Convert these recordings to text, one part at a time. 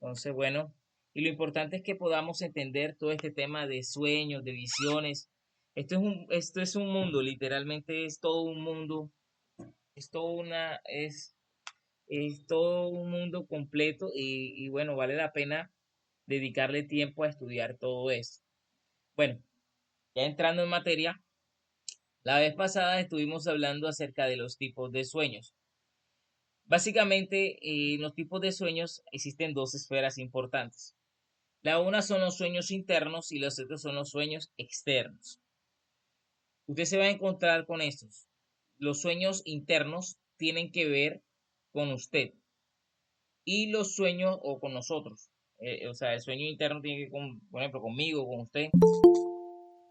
Entonces, bueno, y lo importante es que podamos entender todo este tema de sueños, de visiones. Esto es un mundo, literalmente es todo un mundo, es todo es todo un mundo completo y bueno, vale la pena dedicarle tiempo a estudiar todo esto. Bueno, ya entrando en materia, la vez pasada estuvimos hablando acerca de los tipos de sueños. Básicamente, en los tipos de sueños existen dos esferas importantes. La una son los sueños internos y los otros son los sueños externos. Usted se va a encontrar con estos. Los sueños internos tienen que ver con usted y los sueños o con nosotros. O sea, el sueño interno tiene que ver con, por ejemplo, conmigo, con usted.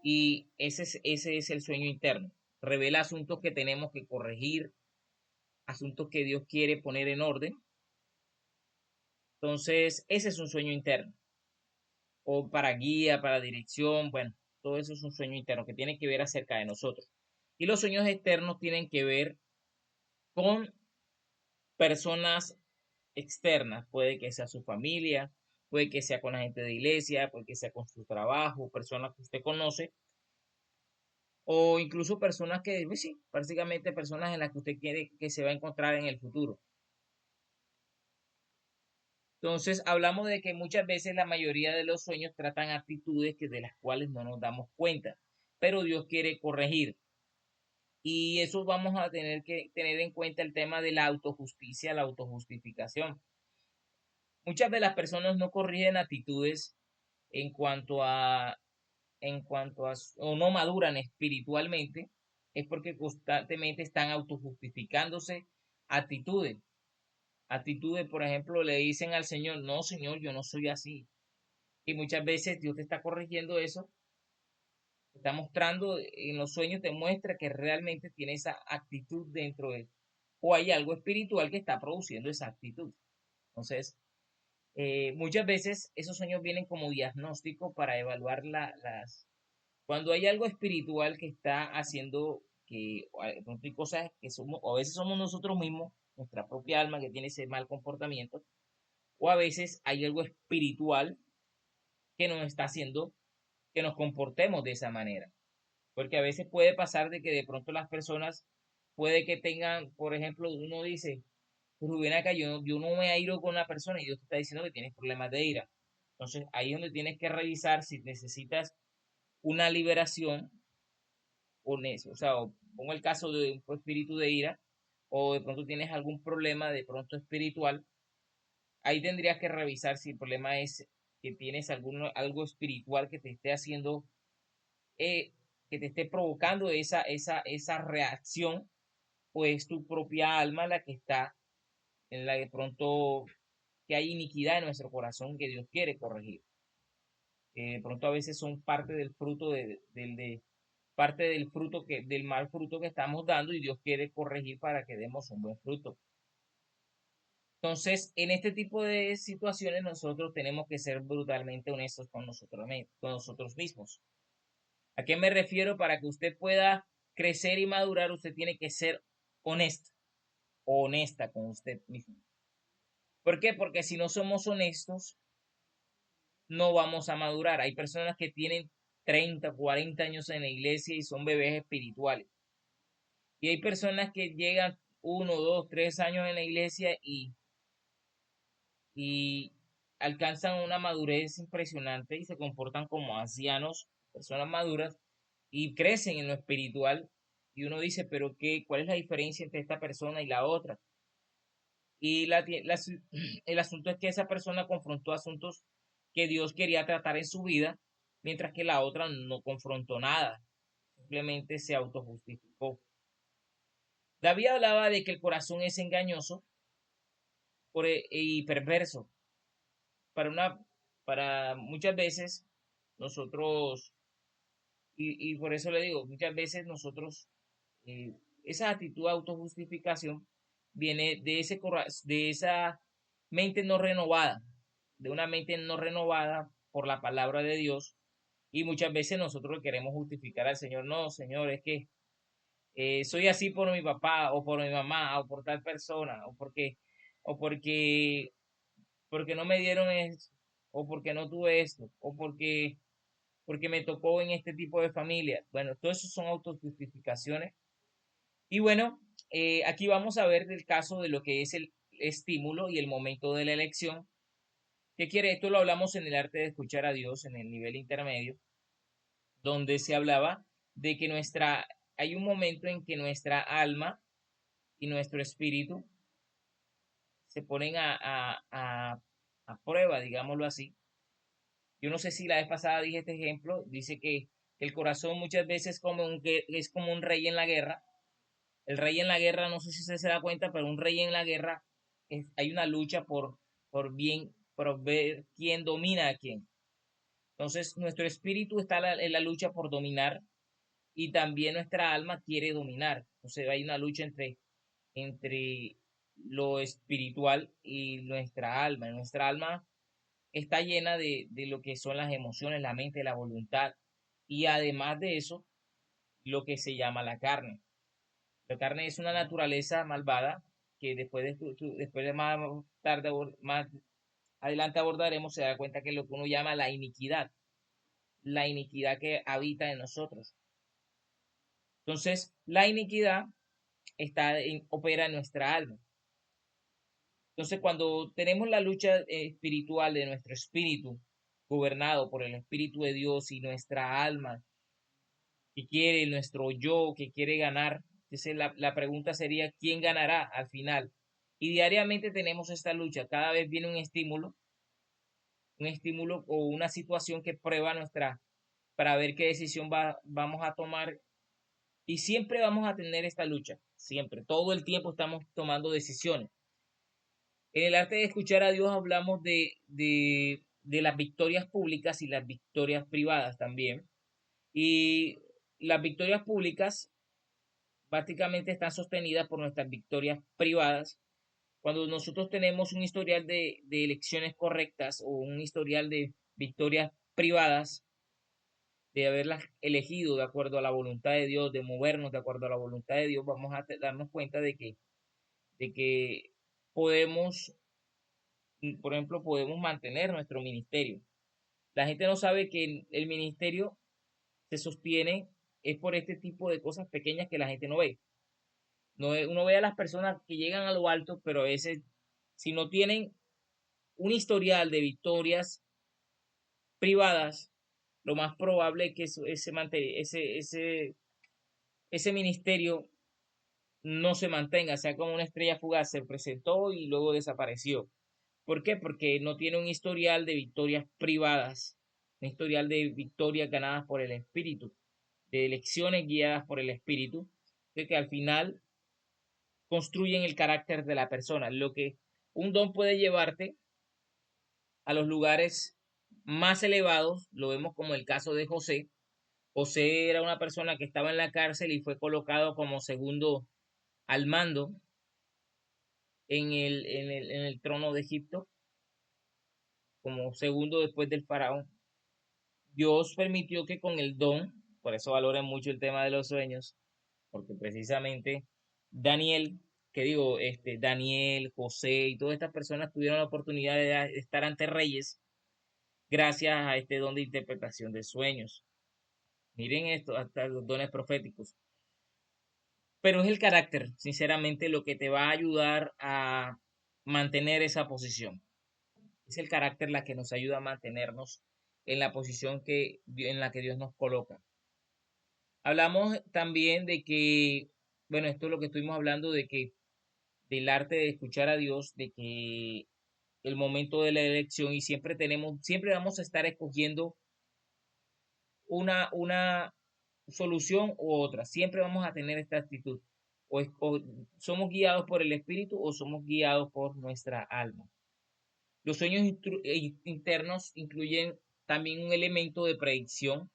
Y ese es el sueño interno. Revela asuntos que tenemos que corregir, asuntos que Dios quiere poner en orden. Entonces, ese es un sueño interno. O para guía, para dirección, bueno, todo eso es un sueño interno que tiene que ver acerca de nosotros. Y los sueños externos tienen que ver con personas externas, puede que sea su familia, puede que sea con la gente de iglesia, puede que sea con su trabajo, personas que usted conoce, o incluso personas que, pues sí, prácticamente personas en las que usted quiere que se va a encontrar en el futuro. Entonces, hablamos de que muchas veces la mayoría de los sueños tratan actitudes que de las cuales no nos damos cuenta, pero Dios quiere corregir. Y eso vamos a tener que tener en cuenta el tema de la autojusticia, la autojustificación. Muchas de las personas no corrigen actitudes en cuanto a, o no maduran espiritualmente, es porque constantemente están autojustificándose actitudes. Actitudes, por ejemplo, le dicen al Señor, no, Señor, yo no soy así. Y muchas veces Dios te está corrigiendo eso, te está mostrando en los sueños, te muestra que realmente tiene esa actitud dentro de él. O hay algo espiritual que está produciendo esa actitud. Entonces, muchas veces esos sueños vienen como diagnóstico para evaluar cuando hay algo espiritual que está haciendo que de pronto hay cosas que somos, o a veces somos nosotros mismos, nuestra propia alma que tiene ese mal comportamiento, o a veces hay algo espiritual que nos está haciendo que nos comportemos de esa manera. Porque a veces puede pasar de que de pronto las personas puede que tengan, por ejemplo, uno dice, pero ven acá, yo no me airo con una persona y Dios te está diciendo que tienes problemas de ira. Entonces ahí es donde tienes que revisar si necesitas una liberación o sea, pongo el caso de un espíritu de ira o de pronto tienes algún problema de pronto espiritual, ahí tendrías que revisar si el problema es que tienes algo espiritual que te esté haciendo, eh, que te esté provocando esa reacción, o es tu propia alma la que está, en la que de pronto que hay iniquidad en nuestro corazón que Dios quiere corregir. De pronto a veces son parte del fruto parte del fruto del mal fruto que estamos dando y Dios quiere corregir para que demos un buen fruto. Entonces, en este tipo de situaciones nosotros tenemos que ser brutalmente honestos con nosotros mismos. ¿A qué me refiero? Para que usted pueda crecer y madurar, usted tiene que ser honesto o honesta con usted mismo. ¿Por qué? Porque si no somos honestos, no vamos a madurar. Hay personas que tienen 30, 40 años en la iglesia y son bebés espirituales. Y hay personas que llegan 1, 2, 3 años en la iglesia y alcanzan una madurez impresionante y se comportan como ancianos, personas maduras, y crecen en lo espiritual. Y uno dice, pero ¿cuál es la diferencia entre esta persona y la otra? Y el asunto es que esa persona confrontó asuntos que Dios quería tratar en su vida, mientras que la otra no confrontó nada, simplemente se autojustificó. David hablaba de que el corazón es engañoso y perverso. Para una, para muchas veces nosotros, y por eso le digo, muchas veces nosotros, eh, esa actitud de autojustificación viene de esa mente no renovada, de una mente no renovada por la palabra de Dios. Y muchas veces nosotros le queremos justificar al Señor, no, Señor, es que soy así por mi papá o por mi mamá o por tal persona o porque porque no me dieron esto, o porque no tuve esto, o porque me tocó en este tipo de familia. Bueno, todo eso son autojustificaciones. Y bueno, aquí vamos a ver el caso de lo que es el estímulo y el momento de la elección. ¿Qué quiere? Esto lo hablamos en el arte de escuchar a Dios en el nivel intermedio, donde se hablaba de que hay un momento en que nuestra alma y nuestro espíritu se ponen a prueba, digámoslo así. Yo no sé si la vez pasada dije este ejemplo, dice que el corazón muchas veces es como un rey en la guerra. El rey en la guerra, no sé si usted se da cuenta, pero un rey en la guerra hay una lucha por ver quién domina a quién. Entonces, nuestro espíritu está en la lucha por dominar y también nuestra alma quiere dominar. Entonces, hay una lucha entre lo espiritual y nuestra alma. Nuestra alma está llena de lo que son las emociones, la mente, la voluntad y además de eso, lo que se llama la carne. La carne es una naturaleza malvada que después de más tarde, más adelante abordaremos, se da cuenta que es lo que uno llama la iniquidad que habita en nosotros. Entonces, la iniquidad opera en nuestra alma. Entonces, cuando tenemos la lucha espiritual de nuestro espíritu, gobernado por el Espíritu de Dios y nuestra alma, que quiere, nuestro yo, que quiere ganar, entonces la pregunta sería, ¿quién ganará al final? Y diariamente tenemos esta lucha, cada vez viene un estímulo o una situación que prueba para ver qué decisión vamos a tomar. Y siempre vamos a tener esta lucha, siempre, todo el tiempo estamos tomando decisiones. En el arte de escuchar a Dios hablamos de las victorias públicas y las victorias privadas también. Y las victorias públicas prácticamente están sostenidas por nuestras victorias privadas. Cuando nosotros tenemos un historial de elecciones correctas o un historial de victorias privadas, de haberlas elegido de acuerdo a la voluntad de Dios, de movernos de acuerdo a la voluntad de Dios, vamos a darnos cuenta de que podemos, por ejemplo, podemos mantener nuestro ministerio. La gente no sabe que el ministerio se sostiene es por este tipo de cosas pequeñas que la gente no ve. Uno ve a las personas que llegan a lo alto, pero a veces, si no tienen un historial de victorias privadas, lo más probable es que ese ministerio no se mantenga, sea como una estrella fugaz, se presentó y luego desapareció. ¿Por qué? Porque no tiene un historial de victorias privadas, un historial de victorias ganadas por el Espíritu, de elecciones guiadas por el Espíritu, que al final construyen el carácter de la persona. Lo que un don puede llevarte a los lugares más elevados, lo vemos como el caso de José. José era una persona que estaba en la cárcel y fue colocado como segundo al mando en el trono de Egipto, como segundo después del faraón. Dios permitió que con el don, por eso valoran mucho el tema de los sueños, porque precisamente Daniel, Daniel, José y todas estas personas tuvieron la oportunidad de estar ante reyes gracias a este don de interpretación de sueños. Miren esto, hasta los dones proféticos. Pero es el carácter, sinceramente, lo que te va a ayudar a mantener esa posición. Es el carácter la que nos ayuda a mantenernos en la posición en la que Dios nos coloca. Hablamos también de que, bueno, esto es lo que estuvimos hablando del arte de escuchar a Dios, de que el momento de la elección y siempre vamos a estar escogiendo una solución u otra. Siempre vamos a tener esta actitud. O somos guiados por el espíritu o somos guiados por nuestra alma. Los sueños internos incluyen también un elemento de predicción.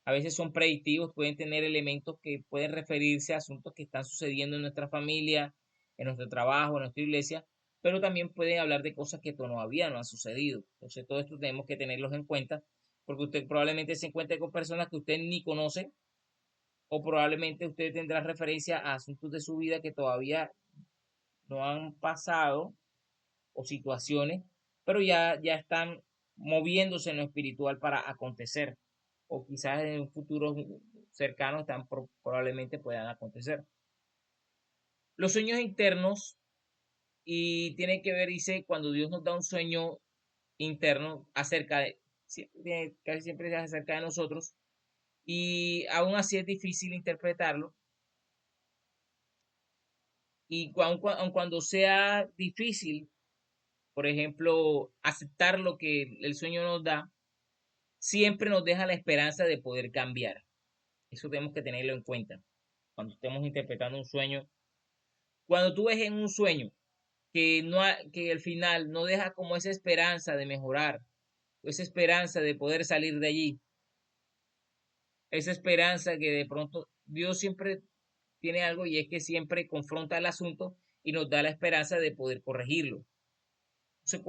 A veces son predictivos, pueden tener elementos que pueden referirse a asuntos que están sucediendo en nuestra familia, en nuestro trabajo, en nuestra iglesia, pero también pueden hablar de cosas que todavía no han sucedido. Entonces, todo esto tenemos que tenerlos en cuenta, porque usted probablemente se encuentre con personas que usted ni conoce, o probablemente usted tendrá referencia a asuntos de su vida que todavía no han pasado, o situaciones pero ya están moviéndose en lo espiritual para acontecer, o quizás en un futuro cercano probablemente puedan acontecer. Los sueños internos, y tiene que ver, dice, cuando Dios nos da un sueño interno acerca de, casi siempre es acerca de nosotros, y aún así es difícil interpretarlo, y aun cuando sea difícil, por ejemplo, aceptar lo que el sueño nos da, siempre nos deja la esperanza de poder cambiar. Eso tenemos que tenerlo en cuenta cuando estemos interpretando un sueño. Cuando tú ves en un sueño que al final no deja como esa esperanza de mejorar, esa esperanza de poder salir de allí, esa esperanza que de pronto Dios siempre tiene algo, y es que siempre confronta el asunto y nos da la esperanza de poder corregirlo. Entonces,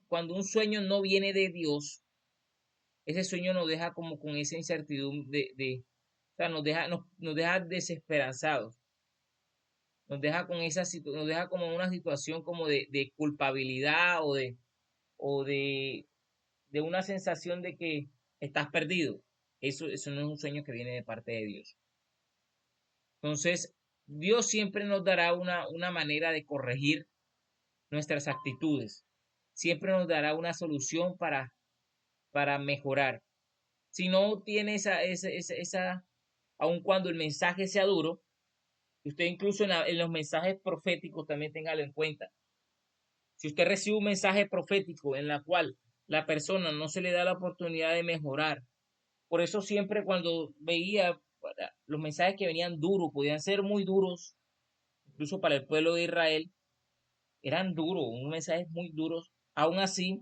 cuando un sueño no viene de Dios, ese sueño nos deja como con esa incertidumbre o sea, nos deja desesperanzados, nos deja como una situación como de culpabilidad o de una sensación de que estás perdido. Eso no es un sueño que viene de parte de Dios. Entonces, Dios siempre nos dará una manera de corregir nuestras actitudes. Siempre nos dará una solución para mejorar. Si no tiene aun cuando el mensaje sea duro, usted incluso en los mensajes proféticos también téngalo en cuenta. Si usted recibe un mensaje profético en la cual la persona no se le da la oportunidad de mejorar, por eso siempre cuando veía los mensajes que venían duros, podían ser muy duros, incluso para el pueblo de Israel, eran duros, un mensaje muy duros, aún así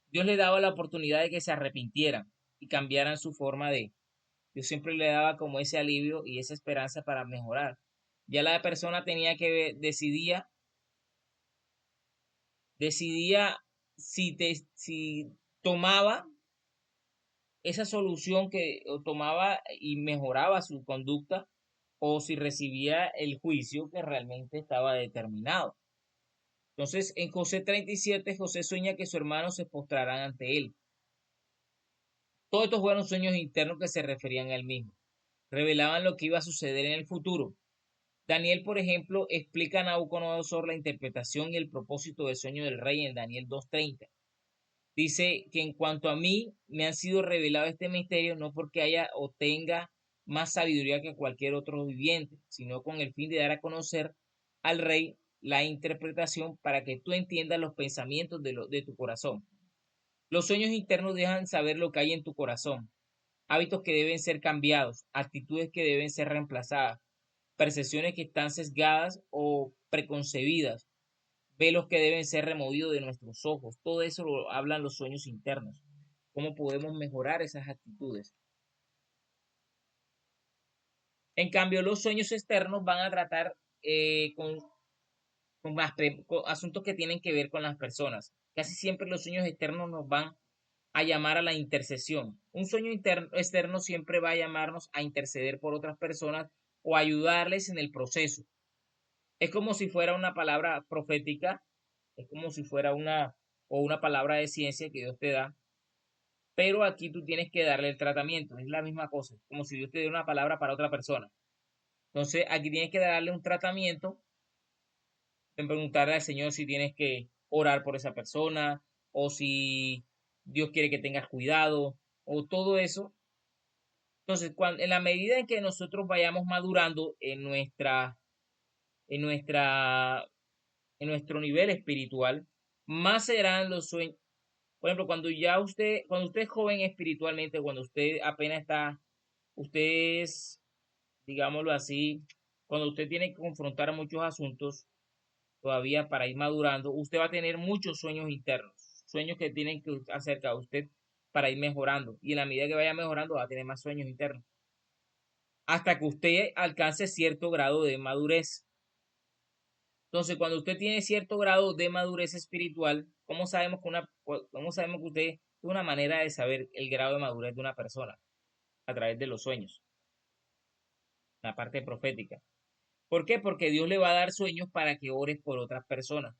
Dios le daba la oportunidad de que se arrepintieran y cambiaran su forma de. Dios siempre le daba como ese alivio y esa esperanza para mejorar. Ya la persona tenía que ver, decidía si tomaba esa solución o tomaba y mejoraba su conducta, o si recibía el juicio que realmente estaba determinado. Entonces, en José 37, José sueña que sus hermanos se postrarán ante él. Todos estos fueron sueños internos que se referían a él mismo. Revelaban lo que iba a suceder en el futuro. Daniel, por ejemplo, explica a Nabucodonosor la interpretación y el propósito del sueño del rey en Daniel 2:30. Dice que en cuanto a mí, me han sido revelado este misterio no porque haya o tenga más sabiduría que cualquier otro viviente, sino con el fin de dar a conocer al rey la interpretación para que tú entiendas los pensamientos de tu corazón. Los sueños internos dejan saber lo que hay en tu corazón, hábitos que deben ser cambiados, actitudes que deben ser reemplazadas, percepciones que están sesgadas o preconcebidas, velos que deben ser removidos de nuestros ojos. Todo eso lo hablan los sueños internos. ¿Cómo podemos mejorar esas actitudes? En cambio, los sueños externos van a tratar con asuntos que tienen que ver con las personas. Casi siempre los sueños externos nos van a llamar a la intercesión. Un sueño externo siempre va a llamarnos a interceder por otras personas o ayudarles en el proceso. Es como si fuera una palabra profética, es como si fuera una palabra de ciencia que Dios te da, pero aquí tú tienes que darle el tratamiento, es la misma cosa, como si Dios te diera una palabra para otra persona. Entonces, aquí tienes que darle un tratamiento, en preguntarle al Señor si tienes que orar por esa persona, o si Dios quiere que tengas cuidado, o todo eso. Entonces, en la medida en que nosotros vayamos madurando en nuestra, en nuestro nivel espiritual, más serán los sueños. Por ejemplo, cuando usted es joven espiritualmente, cuando usted apenas usted es, digámoslo así, cuando usted tiene que confrontar muchos asuntos todavía para ir madurando, usted va a tener muchos sueños internos, sueños que tienen que acerca de usted para ir mejorando. Y en la medida que vaya mejorando, va a tener más sueños internos. Hasta que usted alcance cierto grado de madurez. Entonces, cuando usted tiene cierto grado de madurez espiritual, cómo sabemos que usted tiene una manera de saber el grado de madurez de una persona? A través de los sueños, la parte profética. ¿Por qué? Porque Dios le va a dar sueños para que ores por otras personas.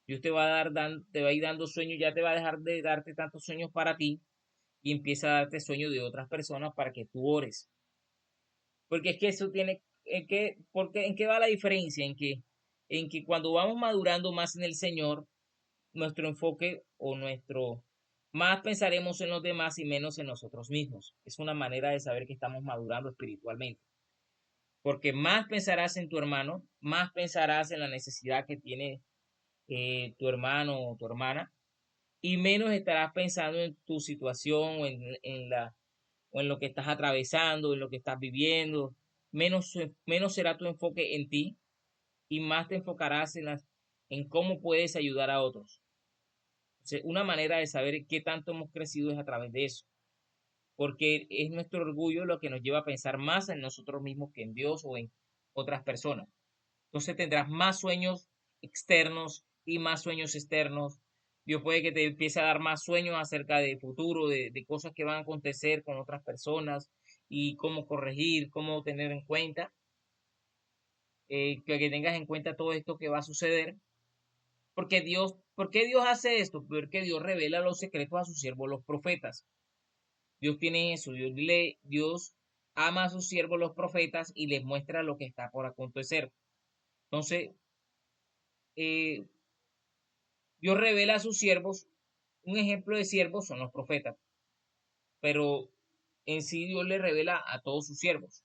Dios te va a te va a ir dando sueños, ya te va a dejar de darte tantos sueños para ti y empieza a darte sueños de otras personas para que tú ores. Porque es que eso tiene, ¿en qué va la diferencia? En que cuando vamos madurando más en el Señor, nuestro enfoque o más pensaremos en los demás y menos en nosotros mismos. Es una manera de saber que estamos madurando espiritualmente. Porque más pensarás en tu hermano, más pensarás en la necesidad que tiene tu hermano o tu hermana, y menos estarás pensando en tu situación o en lo que estás atravesando, en lo que estás viviendo. Menos será tu enfoque en ti y más te enfocarás en cómo puedes ayudar a otros. Una manera de saber qué tanto hemos crecido es a través de eso, porque es nuestro orgullo lo que nos lleva a pensar más en nosotros mismos que en Dios o en otras personas. Entonces tendrás más sueños externos y más sueños externos. Dios puede que te empiece a dar más sueños acerca de futuro, de cosas que van a acontecer con otras personas y cómo corregir, cómo tener en cuenta, que tengas en cuenta todo esto que va a suceder. Porque ¿por qué Dios hace esto? Porque Dios revela los secretos a sus siervos, los profetas. Dios tiene eso, Dios ama a sus siervos, los profetas, y les muestra lo que está por acontecer. Entonces, eh, Dios revela a sus siervos, un ejemplo de siervos son los profetas, pero en sí Dios le revela a todos sus siervos,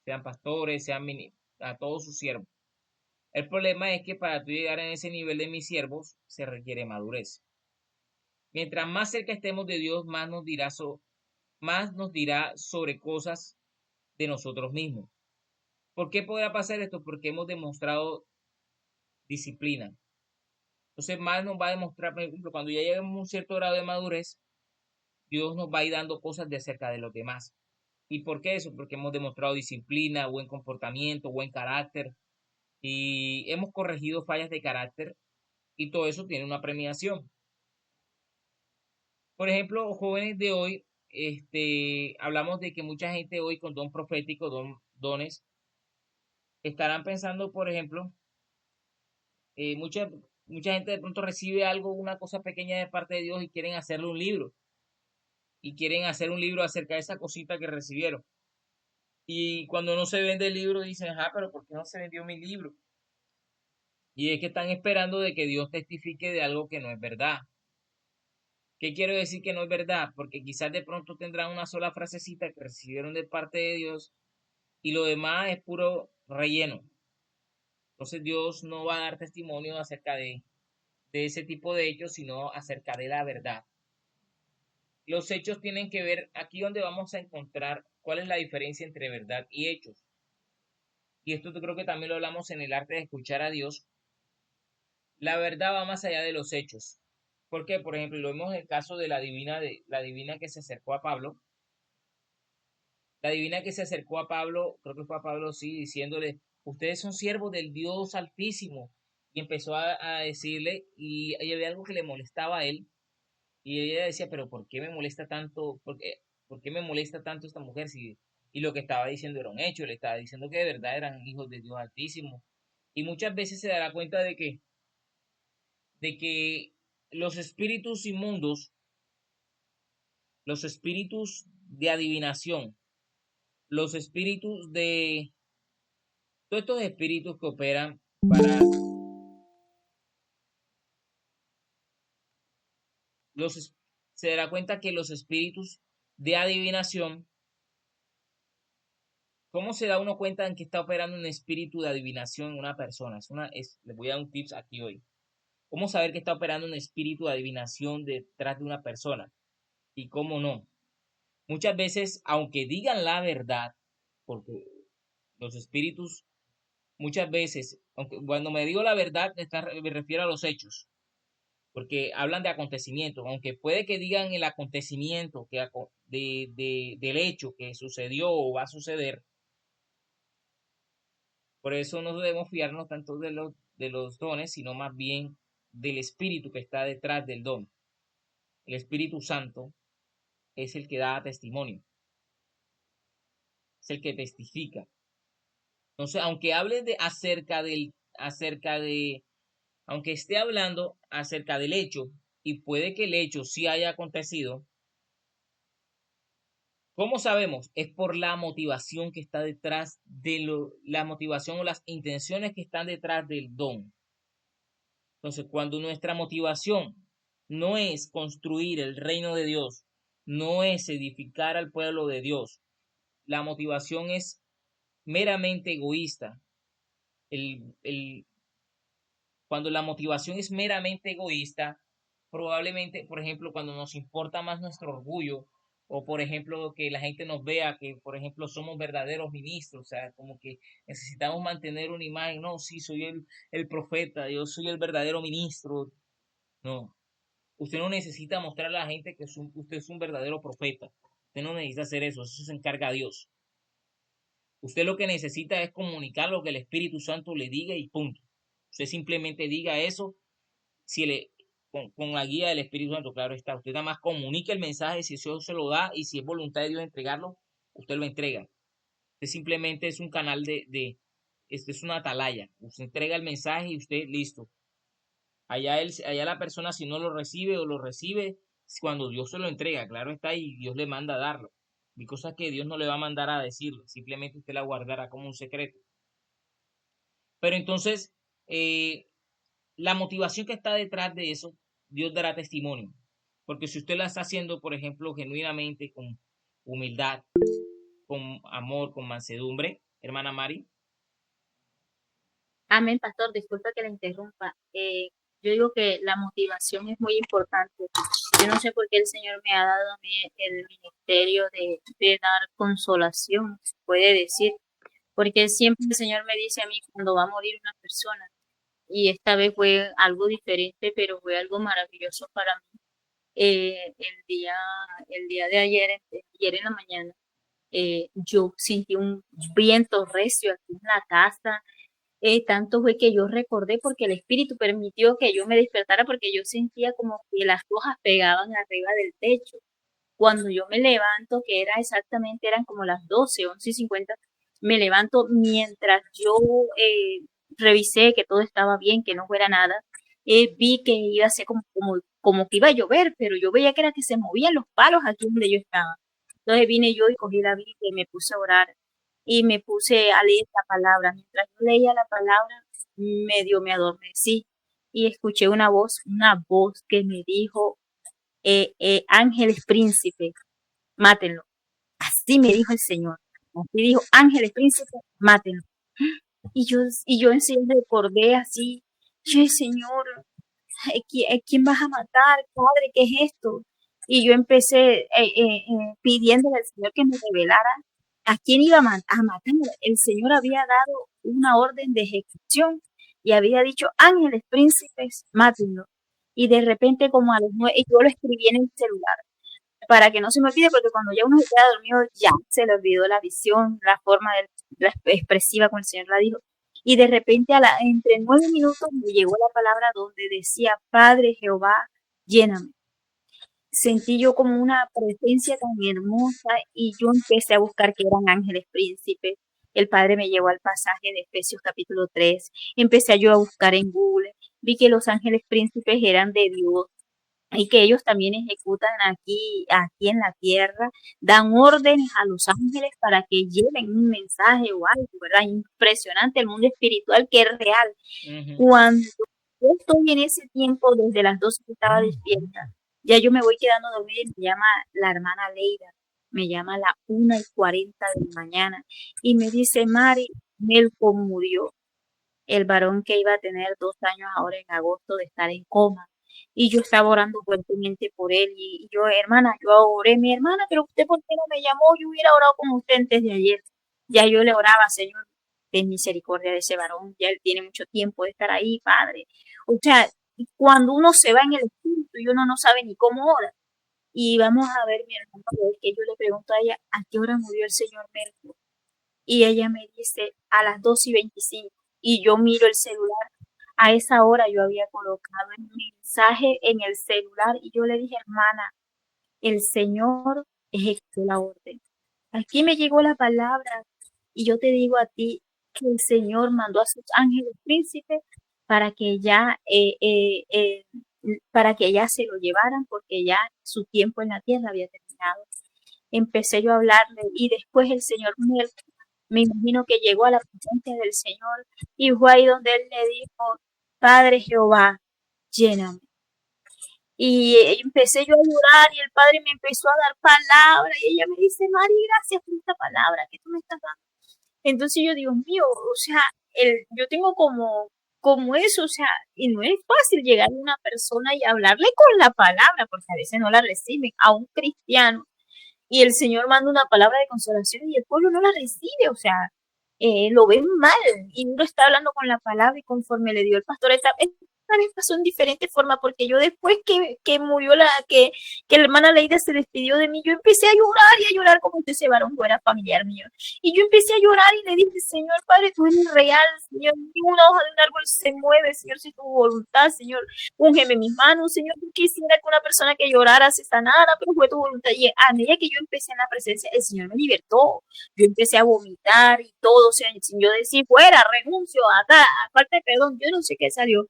sean pastores, a todos sus siervos. El problema es que para tú llegar a ese nivel de mis siervos se requiere madurez. Mientras más cerca estemos de Dios, más nos dirá sobre cosas de nosotros mismos. ¿Por qué podrá pasar esto? Porque hemos demostrado disciplina. Entonces, más nos va a demostrar, por ejemplo, cuando ya lleguemos a un cierto grado de madurez, Dios nos va a ir dando cosas de acerca de los demás. ¿Y por qué eso? Porque hemos demostrado disciplina, buen comportamiento, buen carácter y hemos corregido fallas de carácter y todo eso tiene una premiación. Por ejemplo, jóvenes de hoy, hablamos de que mucha gente hoy con don profético, dones, estarán pensando, por ejemplo, mucha gente de pronto recibe algo, una cosa pequeña de parte de Dios y quieren hacerle un libro y quieren hacer un libro acerca de esa cosita que recibieron. Y cuando no se vende el libro, dicen, pero ¿por qué no se vendió mi libro? Y es que están esperando de que Dios testifique de algo que no es verdad. ¿Qué quiero decir que no es verdad? Porque quizás de pronto tendrán una sola frasecita que recibieron de parte de Dios y lo demás es puro relleno. Entonces Dios no va a dar testimonio acerca de ese tipo de hechos, sino acerca de la verdad. Los hechos tienen que ver, aquí donde vamos a encontrar cuál es la diferencia entre verdad y hechos. Y esto creo que también lo hablamos en el arte de escuchar a Dios. La verdad va más allá de los hechos. Porque, por ejemplo, lo vemos en el caso de la divina que se acercó a Pablo. La divina que se acercó a Pablo, creo que fue a Pablo, sí, diciéndole, ustedes son siervos del Dios Altísimo. Y empezó a decirle, y había algo que le molestaba a él. Y ella decía, pero ¿por qué me molesta tanto? ¿Por qué me molesta tanto esta mujer? Y lo que estaba diciendo era un hecho, le estaba diciendo que de verdad eran hijos de Dios Altísimo. Y muchas veces se dará cuenta de que los espíritus inmundos, los espíritus de adivinación, los espíritus de todos estos espíritus que operan para los se dará cuenta que los espíritus de adivinación, ¿cómo se da uno cuenta en que está operando un espíritu de adivinación en una persona? Les voy a dar un tips aquí hoy. ¿Cómo saber que está operando un espíritu de adivinación detrás de una persona? Y cómo no. Muchas veces, aunque digan la verdad, porque los espíritus muchas veces, aunque cuando me digo la verdad, me refiero a los hechos, porque hablan de acontecimientos, aunque puede que digan el acontecimiento del hecho que sucedió o va a suceder, por eso no debemos fiarnos tanto de los dones, sino más bien del espíritu que está detrás del don. El Espíritu Santo es el que da testimonio, es el que testifica. Entonces, aunque hable acerca de aunque esté hablando acerca del hecho, y puede que el hecho sí haya acontecido, ¿cómo sabemos? Es por la motivación que está detrás la motivación o las intenciones que están detrás del don. Entonces, cuando nuestra motivación no es construir el reino de Dios, no es edificar al pueblo de Dios, la motivación es meramente egoísta. Cuando la motivación es meramente egoísta, probablemente, por ejemplo, cuando nos importa más nuestro orgullo, o por ejemplo, que la gente nos vea que, por ejemplo, somos verdaderos ministros, o sea, como que necesitamos mantener una imagen, no, sí, soy el profeta, yo soy el verdadero ministro. No, usted no necesita mostrarle a la gente que usted es un verdadero profeta. Usted no necesita hacer eso se encarga Dios. Usted lo que necesita es comunicar lo que el Espíritu Santo le diga y punto. Usted simplemente diga eso si con la guía del Espíritu Santo, claro está. Usted nada más comunica el mensaje si Dios se lo da y si es voluntad de Dios entregarlo, usted lo entrega. Usted simplemente es un canal este es una atalaya. Usted entrega el mensaje y usted listo. Allá la persona si no lo recibe o lo recibe cuando Dios se lo entrega, claro está, y Dios le manda a darlo. Hay cosas que Dios no le va a mandar a decirlo, simplemente usted la guardará como un secreto. Pero entonces, eh, la motivación que está detrás de eso, Dios dará testimonio. Porque si usted la está haciendo, por ejemplo, genuinamente, con humildad, con amor, con mansedumbre, hermana Mari. Amén, pastor, disculpa que le interrumpa. Yo digo que la motivación es muy importante. Yo no sé por qué el Señor me ha dado a mí el ministerio de dar consolación, se puede decir, porque siempre el Señor me dice a mí cuando va a morir una persona, y esta vez fue algo diferente, pero fue algo maravilloso para mí. El día de ayer en la mañana, yo sentí un viento recio aquí en la casa. Tanto fue que yo recordé porque el espíritu permitió que yo me despertara porque yo sentía como que las hojas pegaban arriba del techo. Cuando yo me levanto, que era exactamente, eran como las 11:50, me levanto mientras yo revisé que todo estaba bien, que no fuera nada. Vi que iba a ser como que iba a llover, pero yo veía que era que se movían los palos aquí donde yo estaba. Entonces vine yo y cogí la Biblia y me puse a orar y me puse a leer la palabra. Mientras yo leía la palabra, medio me adormecí y escuché una voz que me dijo, ángeles príncipes, mátenlo. Así me dijo el Señor. Así dijo, ángeles príncipes, mátenlo. Y yo en sí recordé así, yo, Señor, ¿quién vas a matar? Padre, ¿qué es esto? Y yo empecé pidiéndole al Señor que me revelara a quién iba a matar. El Señor había dado una orden de ejecución y había dicho, ángeles, príncipes, mátenlo. Y de repente, como a los 9, yo lo escribí en el celular para que no se me olvide, porque cuando ya uno se queda dormido, ya se le olvidó la visión, la forma la expresiva como el Señor la dijo. Y de repente, entre 9 minutos, me llegó la palabra donde decía, Padre Jehová, lléname. Sentí yo como una presencia tan hermosa y yo empecé a buscar que eran ángeles príncipes. El Padre me llevó al pasaje de Efesios capítulo 3. Empecé yo a buscar en Google. Vi que los ángeles príncipes eran de Dios y que ellos también ejecutan aquí en la tierra, dan órdenes a los ángeles para que lleven un mensaje o algo, ¿verdad? Impresionante el mundo espiritual que es real. Ujú. Cuando yo estoy en ese tiempo, desde las 12 que estaba despierta, ya yo me voy quedando dormida y me llama la hermana Leida, me llama a las 1:40 de la mañana y me dice, Mari, Melco murió, el varón que iba a tener 2 años ahora en agosto de estar en coma. Y yo estaba orando fuertemente por él y yo, hermana, yo oré, mi hermana, pero usted por qué no me llamó, yo hubiera orado con usted antes de ayer. Ya yo le oraba, Señor, ten misericordia de ese varón, ya él tiene mucho tiempo de estar ahí, Padre. O sea, cuando uno se va en el espíritu y uno no sabe ni cómo ora. Y vamos a ver, mi hermana, que yo le pregunto a ella, ¿a qué hora murió el señor Mercurio? Y ella me dice, a las 2:25. Y yo miro el celular. A esa hora yo había colocado el mensaje en el celular y yo le dije, hermana, el Señor ejecutó la orden. Aquí me llegó la palabra y yo te digo a ti que el Señor mandó a sus ángeles príncipes para que ya, para que ya se lo llevaran, porque ya su tiempo en la tierra había terminado. Empecé yo a hablarle y después el Señor me imagino que llegó a la presencia del Señor y fue ahí donde él le dijo, Padre Jehová, lléname. Y empecé yo a llorar y el Padre me empezó a dar palabra y ella me dice, Mari, gracias por esta palabra que tú me estás dando. Entonces yo, Dios mío, o sea, yo tengo como eso, o sea, y no es fácil llegar a una persona y hablarle con la palabra, porque a veces no la reciben, a un cristiano, y el Señor manda una palabra de consolación y el pueblo no la recibe, o sea, lo ven mal, y uno está hablando con la palabra y conforme le dio el pastor, esta vez pasó en diferente forma, porque yo después que murió que la hermana Leida se despidió de mí, yo empecé a llorar y a llorar como si ese varón fuera familiar mío. Y yo empecé a llorar y le dije, Señor Padre, tú eres real, Señor, ni una hoja de un árbol se mueve, Señor, si tu voluntad, Señor, úngeme mis manos, Señor, yo quisiera que una persona que llorara se sanara, pero fue tu voluntad. Y a medida que yo empecé en la presencia, el Señor me libertó. Yo empecé a vomitar y todo, o sea, sin yo decir, fuera, renuncio, acá, falta de perdón, yo no sé qué salió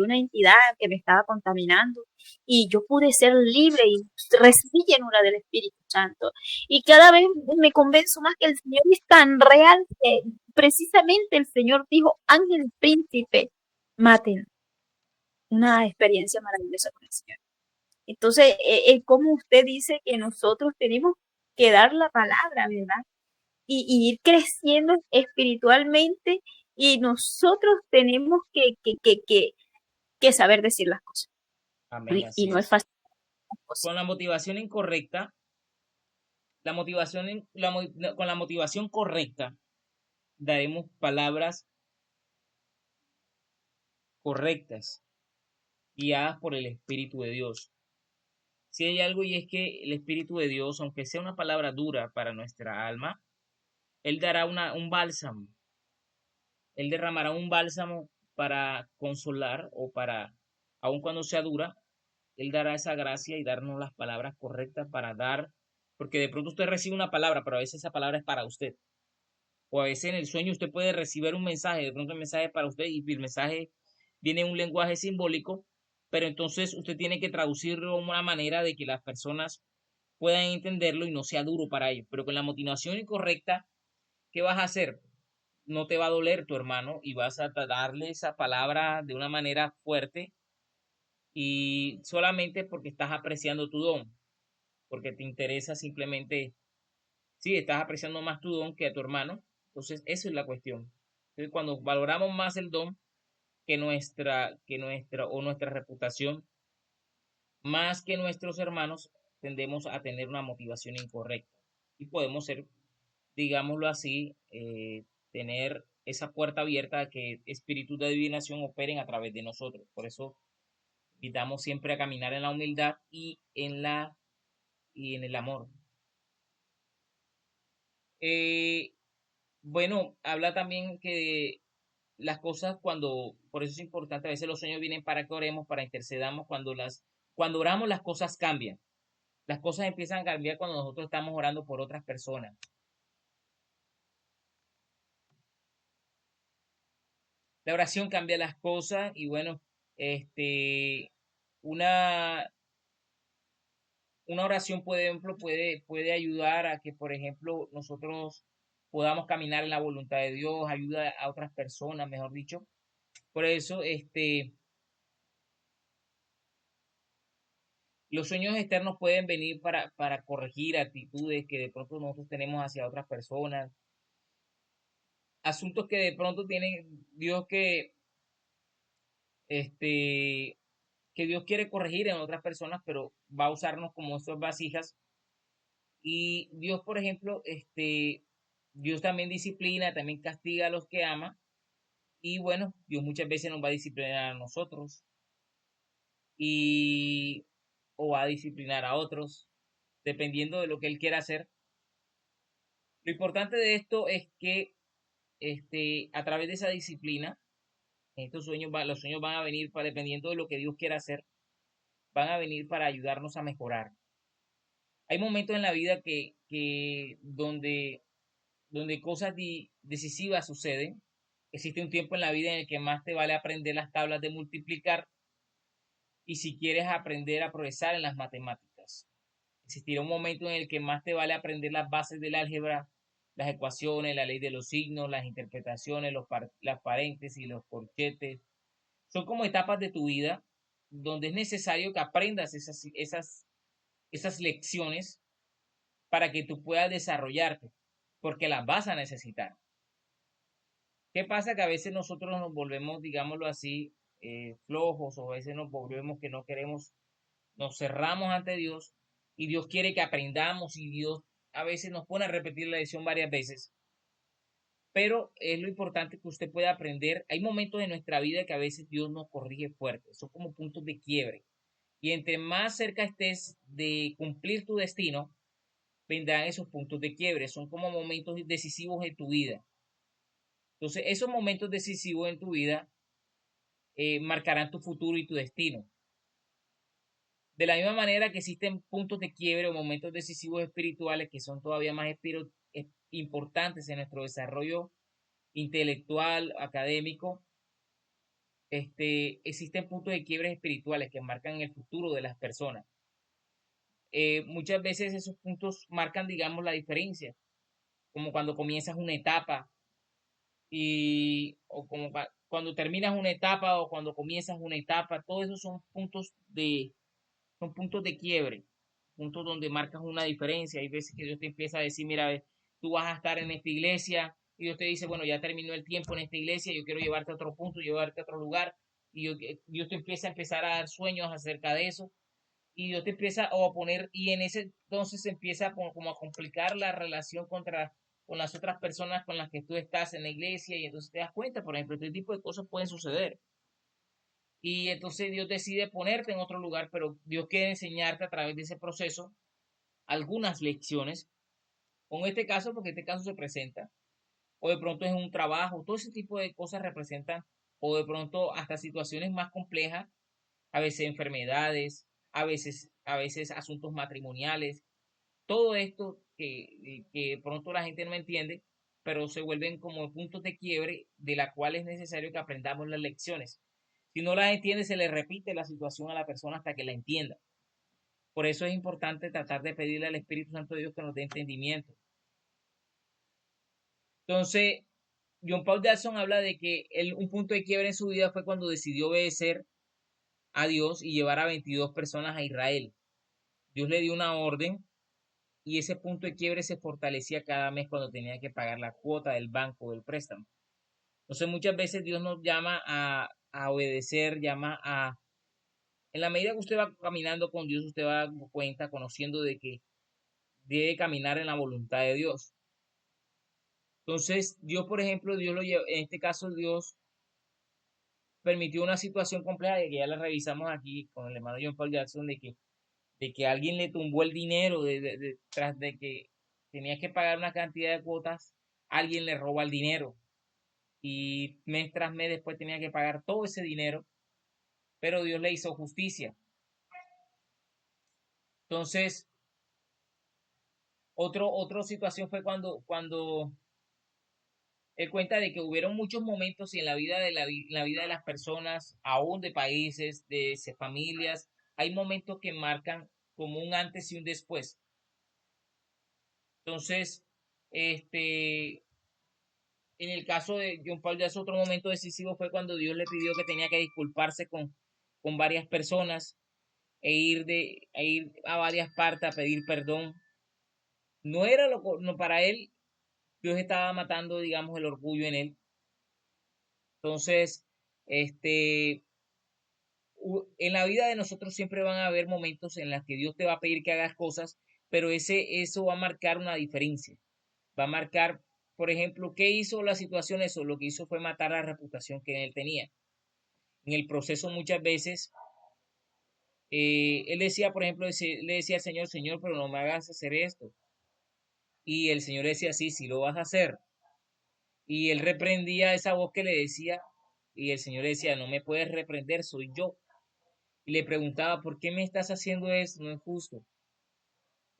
una entidad que me estaba contaminando y yo pude ser libre y recibí llenura del Espíritu Santo. Y cada vez me convenzo más que el Señor es tan real que precisamente el Señor dijo, ángel príncipe, maten. Una experiencia maravillosa con el Señor. Entonces, como usted dice que nosotros tenemos que dar la palabra, ¿verdad? Y ir creciendo espiritualmente y nosotros tenemos que saber decir las cosas. Amén, Y así no es es. fácil. Con la motivación incorrecta, con la motivación correcta, daremos palabras correctas, guiadas por el Espíritu de Dios. Si hay algo y es que el Espíritu de Dios, aunque sea una palabra dura para nuestra alma, Él dará un bálsamo. Él derramará un bálsamo para consolar o para, aun cuando sea dura, Él dará esa gracia y darnos las palabras correctas para dar, porque de pronto usted recibe una palabra, pero a veces esa palabra es para usted. O a veces en el sueño usted puede recibir un mensaje, de pronto el mensaje es para usted y el mensaje viene en un lenguaje simbólico, pero entonces usted tiene que traducirlo de una manera de que las personas puedan entenderlo y no sea duro para ellos. Pero con la motivación incorrecta, ¿qué vas a hacer? No te va a doler tu hermano y vas a darle esa palabra de una manera fuerte y solamente porque estás apreciando tu don, porque te interesa simplemente, sí, estás apreciando más tu don que a tu hermano. Entonces, eso es la cuestión. Entonces, cuando valoramos más el don o nuestra reputación, más que nuestros hermanos, tendemos a tener una motivación incorrecta y podemos ser, digámoslo así, tener esa puerta abierta a que espíritus de adivinación operen a través de nosotros. Por eso invitamos siempre a caminar en la humildad y en el amor. Eh, bueno, habla también que las cosas por eso es importante, a veces los sueños vienen para que oremos, para intercedamos, cuando oramos las cosas cambian. Las cosas empiezan a cambiar cuando nosotros estamos orando por otras personas. La oración cambia las cosas y bueno, este, una, una oración, por ejemplo, puede ayudar a que, por ejemplo, nosotros podamos caminar en la voluntad de Dios, ayuda a otras personas, mejor dicho. Por eso, los sueños externos pueden venir para corregir actitudes que de pronto nosotros tenemos hacia otras personas, asuntos que de pronto tiene Dios este, que Dios quiere corregir en otras personas, pero va a usarnos como estas vasijas. Y Dios, por ejemplo, Dios también disciplina, también castiga a los que ama. Y bueno, Dios muchas veces nos va a disciplinar a nosotros y o va a disciplinar a otros, dependiendo de lo que Él quiera hacer. Lo importante de esto es que a través de esa disciplina, los sueños van a venir para, dependiendo de lo que Dios quiera hacer, van a venir para ayudarnos a mejorar. Hay momentos en la vida donde cosas decisivas suceden, Existe un tiempo en la vida en el que más te vale aprender las tablas de multiplicar y si quieres aprender a progresar en las matemáticas. Existirá un momento en el que más te vale aprender las bases del álgebra, las ecuaciones, la ley de los signos, las interpretaciones, las paréntesis, los corchetes. Son como etapas de tu vida donde es necesario que aprendas esas lecciones para que tú puedas desarrollarte, porque las vas a necesitar. ¿Qué pasa? Que a veces nosotros nos volvemos, digámoslo así, flojos, o a veces nos volvemos que no queremos, nos cerramos ante Dios y Dios quiere que aprendamos y Dios a veces nos pone a repetir la lección varias veces, pero es lo importante que usted pueda aprender. Hay momentos en nuestra vida que a veces Dios nos corrige fuerte, son como puntos de quiebre. Y entre más cerca estés de cumplir tu destino, vendrán esos puntos de quiebre, son como momentos decisivos en tu vida. Entonces, esos momentos decisivos en tu vida marcarán tu futuro y tu destino. De la misma manera que existen puntos de quiebre o momentos decisivos espirituales que son todavía más importantes en nuestro desarrollo intelectual, académico, existen puntos de quiebre espirituales que marcan el futuro de las personas. Muchas veces esos puntos marcan, digamos, la diferencia, como cuando comienzas una etapa o como cuando terminas una etapa o cuando comienzas una etapa, todos esos son puntos de quiebre, puntos donde marcas una diferencia. Hay veces que Dios te empieza a decir, mira, tú vas a estar en esta iglesia y Dios te dice, bueno, ya terminó el tiempo en esta iglesia, yo quiero llevarte a otro punto, llevarte a otro lugar. Dios te empieza a empezar a dar sueños acerca de eso y Dios te empieza a poner y en ese entonces se empieza como a complicar la relación con las otras personas con las que tú estás en la iglesia y entonces te das cuenta, por ejemplo, este tipo de cosas pueden suceder. Y entonces Dios decide ponerte en otro lugar, pero Dios quiere enseñarte a través de ese proceso algunas lecciones, o en este caso, porque este caso se presenta, o de pronto es un trabajo, todo ese tipo de cosas representan, o de pronto hasta situaciones más complejas, a veces enfermedades, a veces asuntos matrimoniales, todo esto que de pronto la gente no entiende, pero se vuelven como puntos de quiebre de la cual es necesario que aprendamos las lecciones. Si no las entiende, se le repite la situación a la persona hasta que la entienda. Por eso es importante tratar de pedirle al Espíritu Santo de Dios que nos dé entendimiento. Entonces, John Paul Jackson habla de que un punto de quiebre en su vida fue cuando decidió obedecer a Dios y llevar a 22 personas a Israel. Dios le dio una orden y ese punto de quiebre se fortalecía cada mes cuando tenía que pagar la cuota del banco o del préstamo. Entonces, muchas veces Dios nos llama a obedecer, en la medida que usted va caminando con Dios, usted va dando cuenta, conociendo de que debe caminar en la voluntad de Dios. Entonces, Dios, por ejemplo, en este caso, Dios permitió una situación compleja, que ya la revisamos aquí con el hermano John Paul Jackson, de que alguien le tumbó el dinero, tras de que tenía que pagar una cantidad de cuotas, alguien le roba el dinero y mes tras mes después tenía que pagar todo ese dinero, pero Dios le hizo justicia. Entonces, otra situación fue cuando él cuenta de que hubieron muchos momentos en la vida la vida de las personas, aún de países, de familias, hay momentos que marcan como un antes y un después. Entonces, este, en el caso de John Paul Jackson, otro momento decisivo fue cuando Dios le pidió que tenía que disculparse con varias personas e ir a varias partes a pedir perdón. No era no, para él, Dios estaba matando, digamos, el orgullo en él. Entonces, este, en la vida de nosotros siempre van a haber momentos en los que Dios te va a pedir que hagas cosas, pero eso va a marcar una diferencia. Va a marcar, por ejemplo, ¿qué hizo la situación? Eso lo que hizo fue matar la reputación que él tenía. En el proceso muchas veces, él decía, por ejemplo, le decía al Señor, Señor, pero no me hagas hacer esto. Y el Señor le decía, sí, sí lo vas a hacer. Y él reprendía esa voz que le decía, y el Señor le decía, no me puedes reprender, soy yo. Y le preguntaba, ¿por qué me estás haciendo esto? No es justo,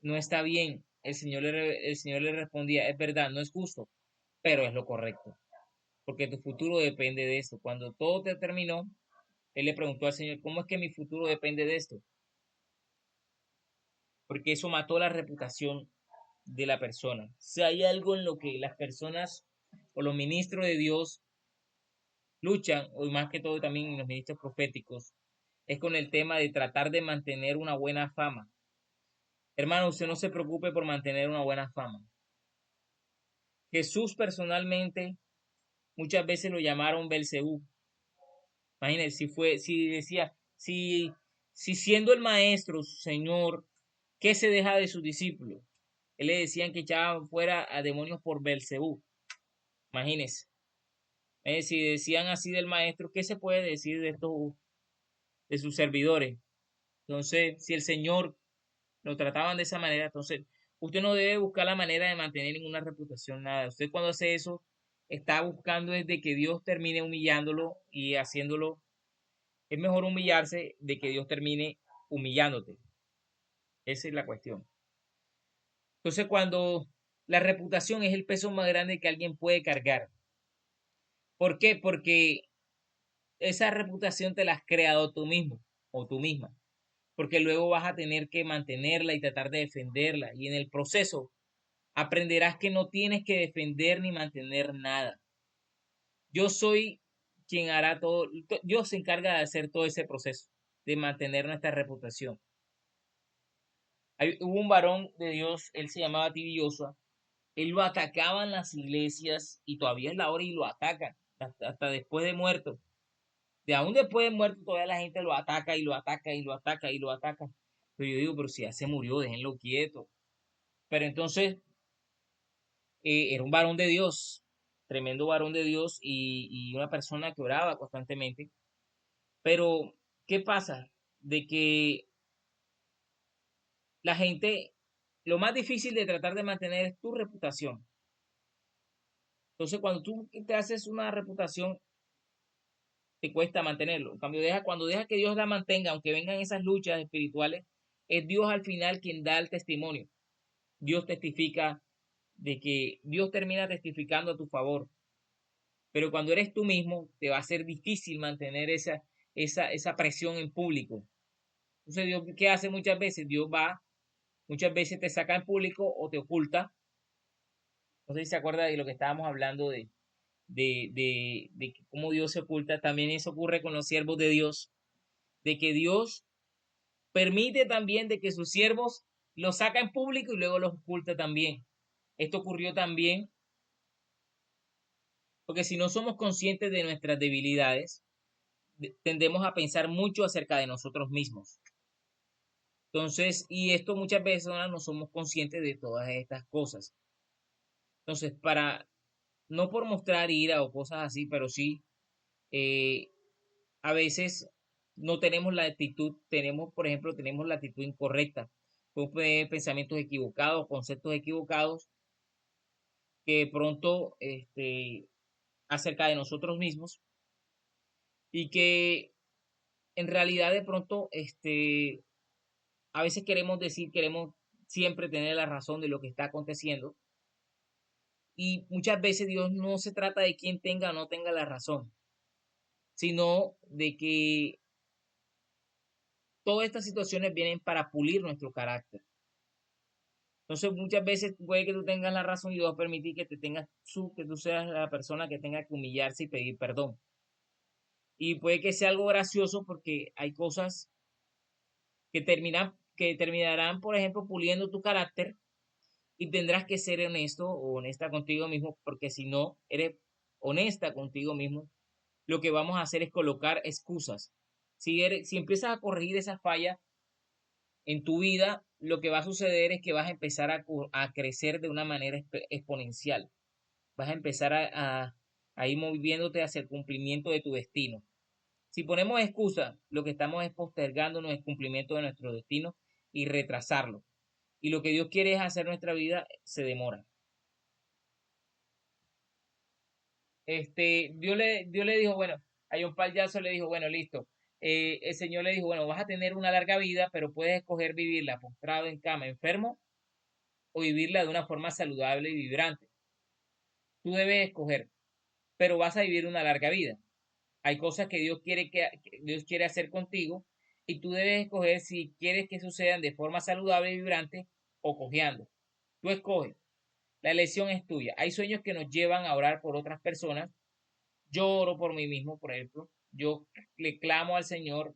no está bien. El Señor le respondía, es verdad, no es justo, pero es lo correcto. porque tu futuro depende de esto. Cuando todo te terminó, él le preguntó al Señor, ¿cómo es que mi futuro depende de esto? Porque eso mató la reputación de la persona. Si hay algo en lo que las personas o los ministros de Dios luchan, o más que todo también los ministros proféticos, es con el tema de tratar de mantener una buena fama. Hermano, usted no se preocupe por mantener una buena fama. Jesús personalmente muchas veces lo llamaron Belcebú. Imagínense, si decía, si siendo el maestro, su Señor, ¿qué se deja de sus discípulos? Él le decían que echaban fuera a demonios por Belcebú. Imagínense. Si decían así del maestro, ¿qué se puede decir de estos, de sus servidores? Entonces, si el Señor lo trataban de esa manera, entonces usted no debe buscar la manera de mantener ninguna reputación, nada. Usted cuando hace eso, está buscando desde que Dios termine humillándolo y haciéndolo. Es mejor humillarse de que Dios termine humillándote. Esa es la cuestión. Entonces, cuando la reputación es el peso más grande que alguien puede cargar. ¿Por qué? Porque esa reputación te la has creado tú mismo o tú misma. Porque luego vas a tener que mantenerla y tratar de defenderla. Y en el proceso aprenderás que no tienes que defender ni mantener nada. Yo soy quien hará todo, Dios se encarga de hacer todo ese proceso, de mantener nuestra reputación. Hubo un varón de Dios, él se llamaba Tibiosa, él lo atacaba en las iglesias y todavía es la hora y lo atacan, hasta después de muerto. De aún después de muerto todavía la gente lo ataca y lo ataca y lo ataca y lo ataca. Pero yo digo, pero si ya se murió, déjenlo quieto. Pero entonces era un varón de Dios, tremendo varón de Dios y una persona que oraba constantemente. Pero, ¿qué pasa? De que la gente, lo más difícil de tratar de mantener es tu reputación. Entonces, cuando tú te haces una reputación, te cuesta mantenerlo. En cambio, cuando deja que Dios la mantenga, aunque vengan esas luchas espirituales, es Dios al final quien da el testimonio. Dios testifica de que Dios termina testificando a tu favor. Pero cuando eres tú mismo, te va a ser difícil mantener esa presión en público. Entonces, Dios, ¿qué hace muchas veces? Dios va, muchas veces te saca en público o te oculta. No sé si se acuerda de lo que estábamos hablando de cómo Dios se oculta. También eso ocurre con los siervos de Dios, de que Dios permite también de que sus siervos los saca en público y luego los oculta también. Esto ocurrió también porque si no somos conscientes de nuestras debilidades, tendemos a pensar mucho acerca de nosotros mismos. Entonces, y esto muchas veces no somos conscientes de todas estas cosas. Entonces, no por mostrar ira o cosas así, pero sí, a veces no tenemos la actitud, por ejemplo, tenemos la actitud incorrecta. Podemos tener pensamientos equivocados, conceptos equivocados, que de pronto acerca de nosotros mismos y que en realidad de pronto a veces queremos siempre tener la razón de lo que está aconteciendo y muchas veces Dios no se trata de quién tenga o no tenga la razón, sino de que todas estas situaciones vienen para pulir nuestro carácter. Entonces muchas veces puede que tú tengas la razón y Dios va a permitir que tú seas la persona que tenga que humillarse y pedir perdón. Y puede que sea algo gracioso porque hay cosas que terminarán, por ejemplo, puliendo tu carácter y tendrás que ser honesto o honesta contigo mismo, porque si no eres honesta contigo mismo, lo que vamos a hacer es colocar excusas. Si empiezas a corregir esa falla en tu vida, lo que va a suceder es que vas a empezar a crecer de una manera exponencial. Vas a empezar a ir moviéndote hacia el cumplimiento de tu destino. Si ponemos excusa, lo que estamos es postergando el cumplimiento de nuestro destino y retrasarlo. Y lo que Dios quiere es hacer nuestra vida se demora. Dios le dijo, bueno, a John Payaso le dijo, bueno, listo. El Señor le dijo, bueno, vas a tener una larga vida, pero puedes escoger vivirla postrado en cama, enfermo, o vivirla de una forma saludable y vibrante. Tú debes escoger. pero vas a vivir una larga vida. Hay cosas que Dios quiere hacer contigo y tú debes escoger si quieres que sucedan de forma saludable y vibrante o cojeando. Tú escoges. La elección es tuya. Hay sueños que nos llevan a orar por otras personas. Yo oro por mí mismo, por ejemplo. Yo le clamo al Señor,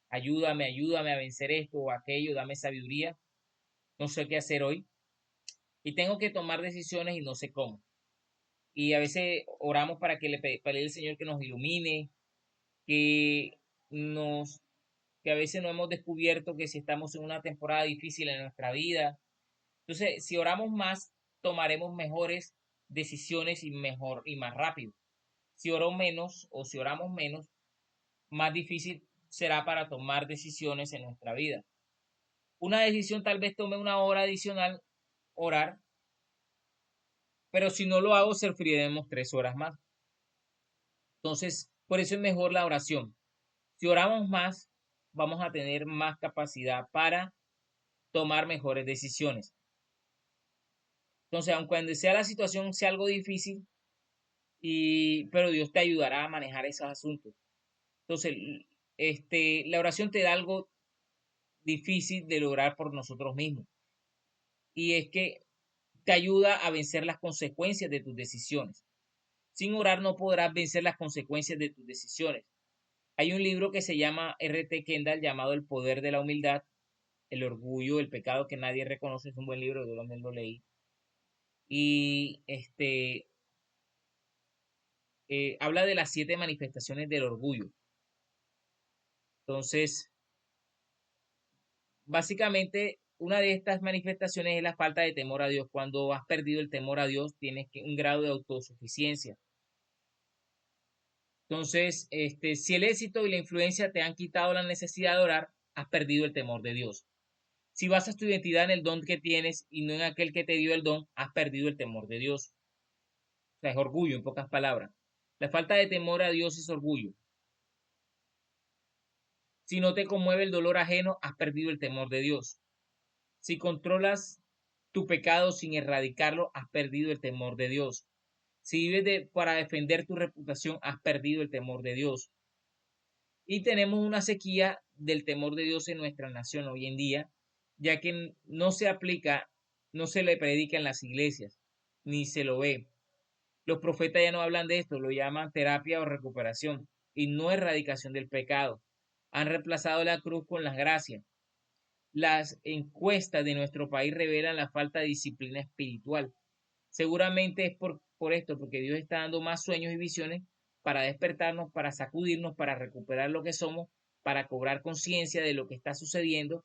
ayúdame a vencer esto o aquello, dame sabiduría. No sé qué hacer hoy. Y tengo que tomar decisiones y no sé cómo. Y a veces oramos para que para el Señor que nos ilumine, que nos que a veces no hemos descubierto que si estamos en una temporada difícil en nuestra vida. Entonces, si oramos más, tomaremos mejores decisiones y mejor y más rápido. Si oro menos o si oramos menos, más difícil será para tomar decisiones en nuestra vida. Una decisión tal vez tome una hora adicional orar, pero si no lo hago, sufriremos 3 horas más. Entonces, por eso es mejor la oración. Si oramos más, vamos a tener más capacidad para tomar mejores decisiones. Entonces, aun cuando sea la situación sea algo difícil, pero Dios te ayudará a manejar esos asuntos. Entonces, la oración te da algo difícil de lograr por nosotros mismos. Y es que te ayuda a vencer las consecuencias de tus decisiones. Sin orar no podrás vencer las consecuencias de tus decisiones. Hay un libro que se llama R.T. Kendall llamado El poder de la humildad, el orgullo, el pecado que nadie reconoce. Es un buen libro, yo también lo leí. Y habla de las 7 manifestaciones del orgullo. Entonces, básicamente, una de estas manifestaciones es la falta de temor a Dios. Cuando has perdido el temor a Dios, tienes un grado de autosuficiencia. Entonces, si el éxito y la influencia te han quitado la necesidad de orar, has perdido el temor de Dios. Si basas tu identidad en el don que tienes y no en aquel que te dio el don, has perdido el temor de Dios. O sea, es orgullo, en pocas palabras. La falta de temor a Dios es orgullo. Si no te conmueve el dolor ajeno, has perdido el temor de Dios. Si controlas tu pecado sin erradicarlo, has perdido el temor de Dios. Si vives para defender tu reputación, has perdido el temor de Dios. Y tenemos una sequía del temor de Dios en nuestra nación hoy en día, ya que no se aplica, no se le predica en las iglesias, ni se lo ve. Los profetas ya no hablan de esto, lo llaman terapia o recuperación, y no erradicación del pecado. Han reemplazado la cruz con las gracias. Las encuestas de nuestro país revelan la falta de disciplina espiritual. Seguramente es por esto, porque Dios está dando más sueños y visiones para despertarnos, para sacudirnos, para recuperar lo que somos, para cobrar conciencia de lo que está sucediendo,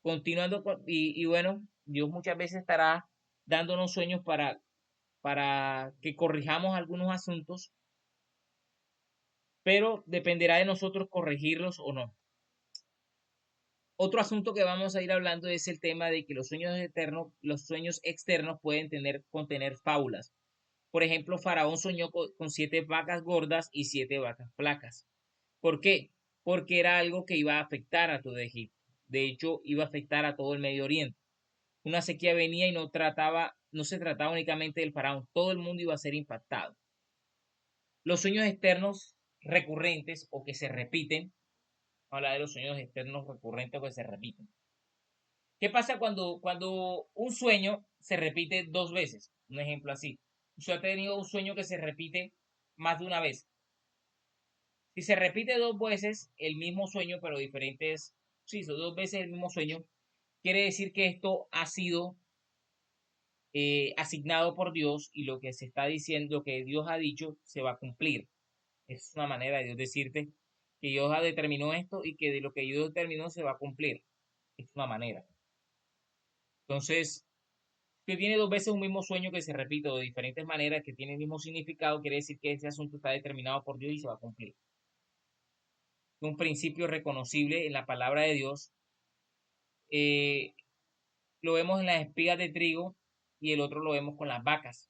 continuando y bueno, Dios muchas veces estará dándonos sueños para que corrijamos algunos asuntos, pero dependerá de nosotros corregirlos o no. Otro asunto que vamos a ir hablando es el tema de que los sueños externos pueden contener fábulas. Por ejemplo, Faraón soñó con 7 vacas gordas y 7 vacas flacas. ¿Por qué? Porque era algo que iba a afectar a todo Egipto. De hecho, iba a afectar a todo el Medio Oriente. Una sequía venía y no se trataba únicamente del faraón, todo el mundo iba a ser impactado. Los sueños externos recurrentes o que se repiten, habla de los sueños externos recurrentes o que se repiten. ¿Qué pasa cuando un sueño se repite 2 veces? Un ejemplo así. Usted ha tenido un sueño que se repite más de una vez. Si se repite 2 veces el mismo sueño, pero diferentes, sí, son 2 veces el mismo sueño, quiere decir que esto ha sido asignado por Dios y lo que se está diciendo, lo que Dios ha dicho, se va a cumplir. Es una manera de Dios decirte que Dios ha determinado esto y que de lo que Dios determinó se va a cumplir. Es una manera. Entonces, que tiene 2 veces un mismo sueño que se repite de diferentes maneras, que tiene el mismo significado, quiere decir que ese asunto está determinado por Dios y se va a cumplir. Un principio reconocible en la palabra de Dios. eh, lo vemos en las espigas de trigo y el otro lo vemos con las vacas.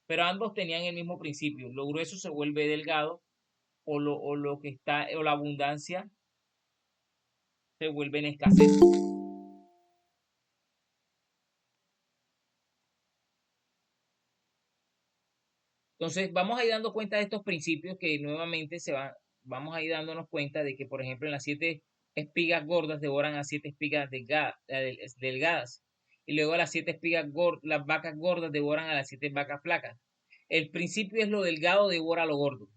Pero ambos tenían el mismo principio. Lo grueso se vuelve delgado o lo que está, o la abundancia se vuelve en escasez. Entonces, vamos a ir dando cuenta de estos principios que nuevamente vamos a ir dándonos cuenta de que, por ejemplo, en las 7 espigas gordas devoran a 7 espigas delgadas. Y luego a las las vacas gordas devoran a las 7 vacas flacas. El principio es lo delgado devora lo gordo.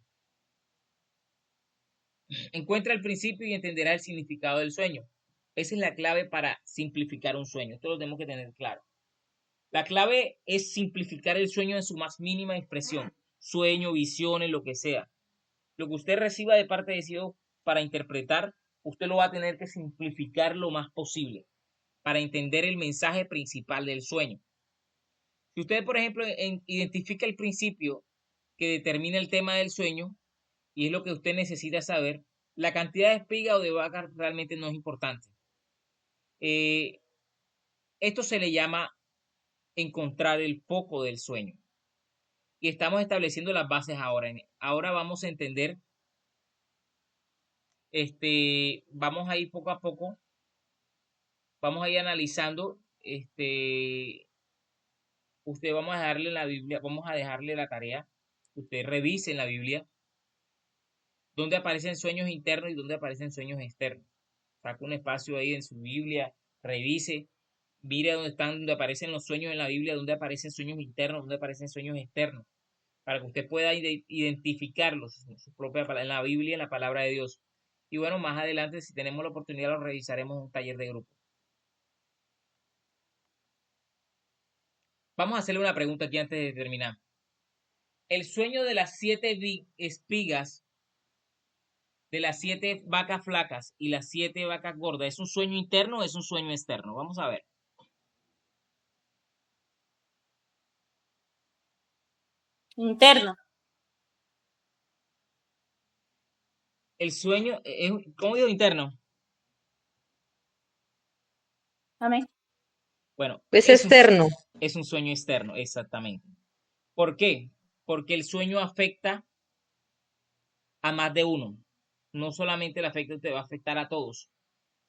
Encuentra el principio y entenderá el significado del sueño. Esa es la clave para simplificar un sueño. Esto lo tenemos que tener claro. La clave es simplificar el sueño en su más mínima expresión. Sueño, visiones, lo que sea. Lo que usted reciba de parte de Dios para interpretar, usted lo va a tener que simplificar lo más posible para entender el mensaje principal del sueño. Si usted, por ejemplo, identifica el principio que determina el tema del sueño, y es lo que usted necesita saber, la cantidad de espigas o de vacas realmente no es importante. Eh, Esto se le llama encontrar el foco del sueño. Y estamos estableciendo las bases ahora. Ahora vamos a entender, vamos a ir poco a poco, vamos a ir analizando, usted vamos a dejarle la Biblia, vamos a dejarle la tarea, usted revise en la Biblia dónde aparecen sueños internos y dónde aparecen sueños externos. Saca un espacio ahí en su Biblia, revise, mire dónde aparecen los sueños en la Biblia, dónde aparecen sueños internos, dónde aparecen sueños externos, para que usted pueda identificarlos en su propia en la Biblia, en la palabra de Dios. Y bueno, más adelante, si tenemos la oportunidad, lo revisaremos en un taller de grupo. Vamos a hacerle una pregunta aquí antes de terminar. El sueño de las 7 espigas, de las 7 vacas flacas y las 7 vacas gordas, ¿es un sueño interno o es un sueño externo? Vamos a ver. Interno. El sueño es, ¿cómo digo interno? Amén. Bueno, Es externo. es un sueño externo, exactamente. ¿Por qué? Porque el sueño afecta a más de uno. No solamente le afecta a usted, va a afectar a todos.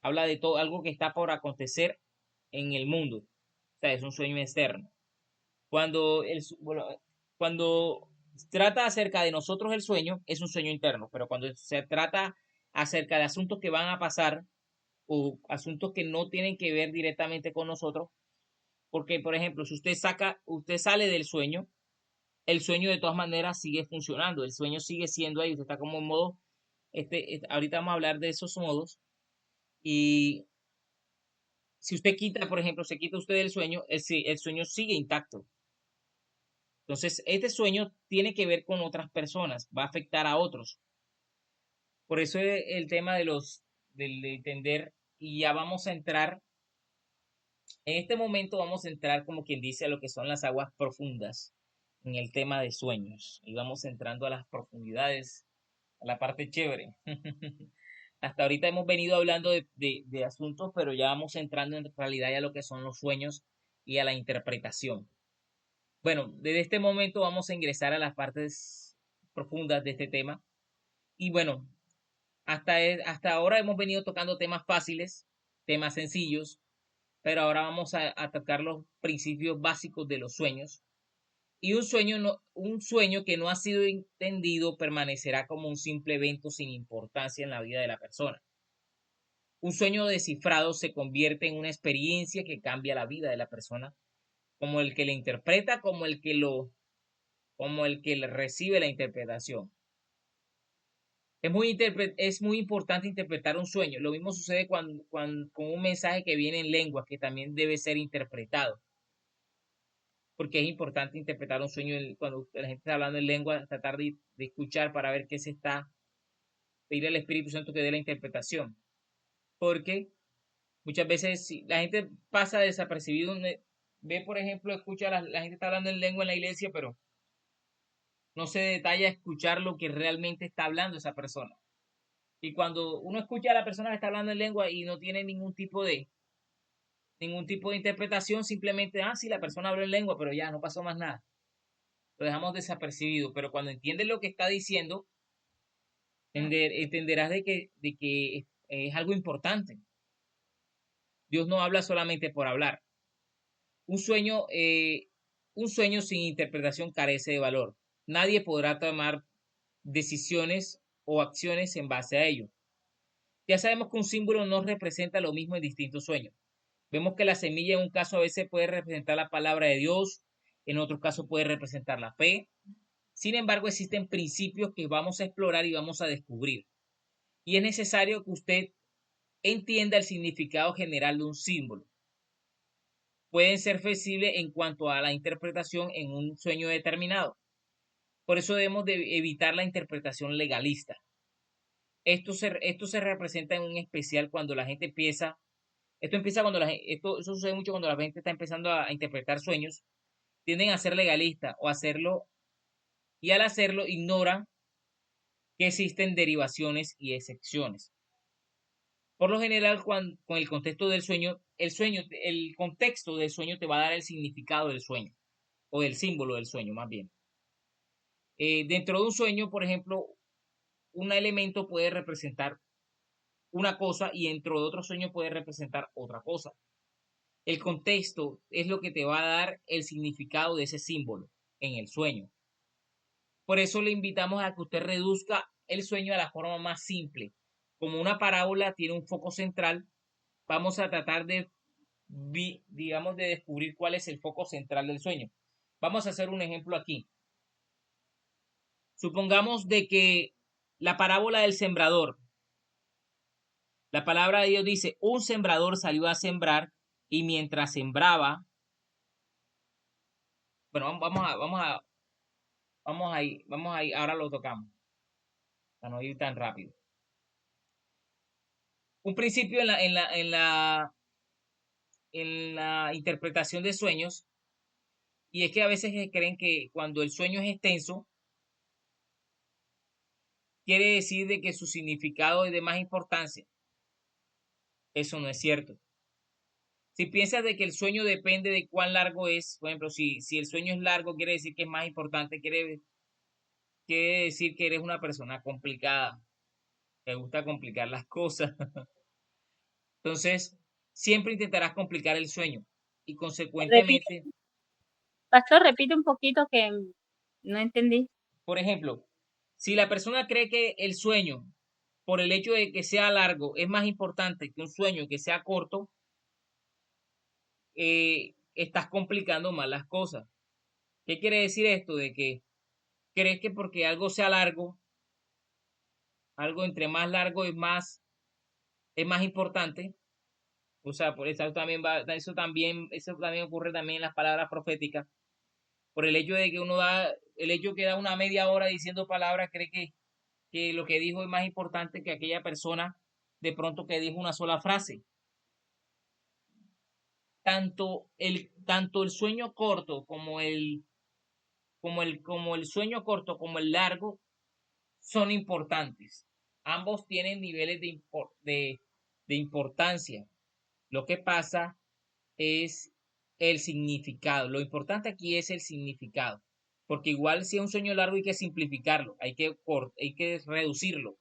Habla de todo, algo que está por acontecer en el mundo. O sea, es un sueño externo. Bueno, cuando trata acerca de nosotros el sueño, es un sueño interno, pero cuando se trata acerca de asuntos que van a pasar o asuntos que no tienen que ver directamente con nosotros, porque por ejemplo, si usted sale del sueño, el sueño de todas maneras sigue funcionando, el sueño sigue siendo ahí, usted está como en modo, ahorita vamos a hablar de esos modos, y si usted quita, por ejemplo, se quita usted del sueño, el sueño sigue intacto. Entonces, este sueño tiene que ver con otras personas, va a afectar a otros. Por eso el tema del entender, y ya vamos a entrar, en este momento vamos a entrar como quien dice a lo que son las aguas profundas en el tema de sueños. Y vamos entrando a las profundidades, a la parte chévere. Hasta ahorita hemos venido hablando de asuntos, pero ya vamos entrando en realidad ya a lo que son los sueños y a la interpretación. Bueno, desde este momento vamos a ingresar a las partes profundas de este tema. Y bueno, hasta ahora hemos venido tocando temas fáciles, temas sencillos, pero ahora vamos a tocar los principios básicos de los sueños. Y un sueño que no ha sido entendido permanecerá como un simple evento sin importancia en la vida de la persona. Un sueño descifrado se convierte en una experiencia que cambia la vida de la persona, como el que le interpreta, como el que le recibe la interpretación. Es muy importante interpretar un sueño. Lo mismo sucede con un mensaje que viene en lengua, que también debe ser interpretado. Porque es importante interpretar un sueño cuando la gente está hablando en lengua, tratar de escuchar para ver qué se está, pedir al Espíritu Santo que dé la interpretación. Porque muchas veces si la gente pasa desapercibido, ve, por ejemplo, escucha la gente está hablando en lengua en la iglesia, pero no se detalla a escuchar lo que realmente está hablando esa persona. Y cuando uno escucha a la persona que está hablando en lengua y no tiene ningún tipo de interpretación, simplemente, sí, la persona habló en lengua, pero ya no pasó más nada. Lo dejamos desapercibido. Pero cuando entiendes lo que está diciendo, entenderás de que es algo importante. Dios no habla solamente por hablar. Un sueño, un sueño sin interpretación carece de valor. nadie podrá tomar decisiones o acciones en base a ello. Ya sabemos que un símbolo no representa lo mismo en distintos sueños. Vemos que la semilla en un caso a veces puede representar la palabra de Dios, en otro caso puede representar la fe. Sin embargo, existen principios que vamos a explorar y vamos a descubrir. Y es necesario que usted entienda el significado general de un símbolo. Pueden ser flexibles en cuanto a la interpretación en un sueño determinado. Por eso debemos de evitar la interpretación legalista. Esto se representa en un especial cuando la gente empieza. Esto empieza cuando eso sucede mucho cuando la gente está empezando a interpretar sueños. Tienden a ser legalistas o hacerlo, y al hacerlo ignoran que existen derivaciones y excepciones. Por lo general, con el contexto del sueño, el contexto del sueño te va a dar el significado del sueño, o del símbolo del sueño, más bien. Dentro de un sueño, por ejemplo, un elemento puede representar una cosa y dentro de otro sueño puede representar otra cosa. El contexto es lo que te va a dar el significado de ese símbolo en el sueño. Por eso le invitamos a que usted reduzca el sueño a la forma más simple. Como una parábola tiene un foco central, vamos a tratar digamos, de descubrir cuál es el foco central del sueño. Vamos a hacer un ejemplo aquí. Supongamos de que la parábola del sembrador, la palabra de Dios dice, un sembrador salió a sembrar y mientras sembraba, bueno, vamos a ir, ahora lo tocamos, para no ir tan rápido. Un principio en la interpretación de sueños, y es que a veces creen que cuando el sueño es extenso, quiere decir de que su significado es de más importancia. Eso no es cierto. Si piensas de que el sueño depende de cuán largo es, por ejemplo, si el sueño es largo, quiere decir que es más importante, quiere decir que eres una persona complicada, te gusta complicar las cosas. Entonces, siempre intentarás complicar el sueño y Repite, consecuentemente, pastor, repite un poquito que no entendí. por ejemplo, si la persona cree que el sueño, por el hecho de que sea largo, es más importante que un sueño que sea corto, estás complicando más las cosas. ¿Qué quiere decir esto? De que crees que porque algo sea largo, algo entre más largo es más importante. O sea, por eso también ocurre también en las palabras proféticas. Por el hecho de que el hecho que da una media hora diciendo palabras, cree que lo que dijo es más importante que aquella persona de pronto que dijo una sola frase. Tanto el sueño corto como el sueño corto como el largo son importantes. Ambos tienen niveles de importancia. Lo que pasa es el significado. Lo importante aquí es el significado. Porque igual si es un sueño largo hay que simplificarlo, hay que reducirlo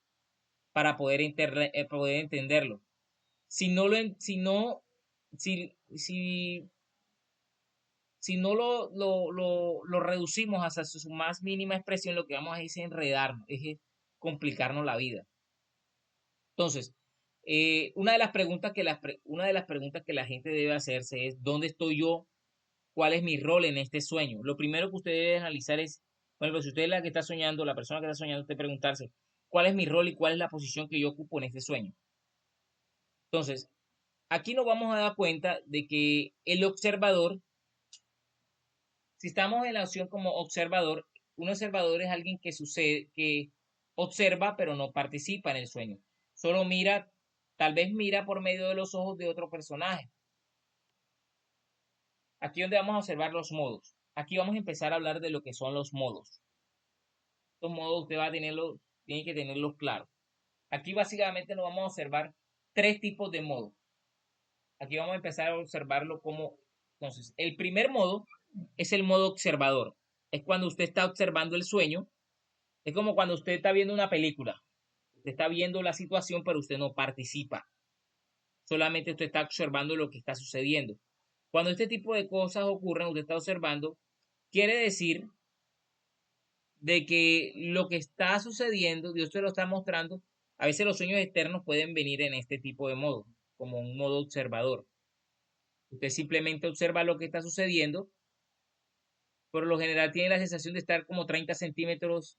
para poder entenderlo. Si no lo, si no, si no lo reducimos hasta su más mínima expresión, lo que vamos a hacer es enredarnos, es complicarnos la vida. Entonces, una de las preguntas que la gente debe hacerse es, ¿dónde estoy yo? ¿Cuál es mi rol en este sueño? Lo primero que usted debe analizar es, bueno, si usted es la que está soñando, la persona que está soñando, usted preguntarse, ¿cuál es mi rol y cuál es la posición que yo ocupo en este sueño? Entonces, aquí nos vamos a dar cuenta de que el observador, si estamos en la opción como observador, un observador es alguien que observa pero no participa en el sueño. Solo mira, tal vez mira por medio de los ojos de otro personaje. Aquí es donde vamos a observar los modos. Aquí vamos a empezar a hablar de lo que son los modos. Estos modos usted tiene que tenerlos claros. Aquí básicamente nos vamos a observar tres tipos de modos. Aquí vamos a empezar a observarlo como, entonces, el primer modo es el modo observador. Es cuando usted está observando el sueño. Es como cuando usted está viendo una película. Usted está viendo la situación, pero usted no participa. Solamente usted está observando lo que está sucediendo. Cuando este tipo de cosas ocurren, usted está observando, quiere decir de que lo que está sucediendo, Dios te lo está mostrando. A veces los sueños externos pueden venir en este tipo de modo, como un modo observador. Usted simplemente observa lo que está sucediendo. Por lo general tiene la sensación de estar como 30 centímetros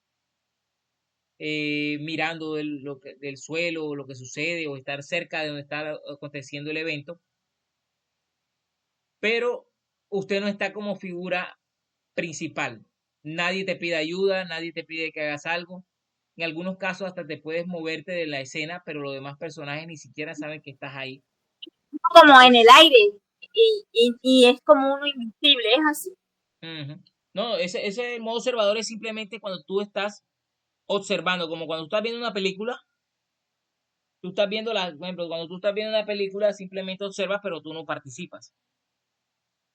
mirando del suelo, lo que sucede, o estar cerca de donde está aconteciendo el evento, pero usted no está como figura principal. Nadie te pide ayuda, nadie te pide que hagas algo. En algunos casos hasta te puedes moverte de la escena, pero los demás personajes ni siquiera saben que estás ahí. Como en el aire y es como uno invisible, es así. Ujú. No, ese modo observador es simplemente cuando tú estás observando, como cuando tú estás viendo una película, tú estás viendo por ejemplo, cuando tú estás viendo una película, simplemente observas, pero tú no participas.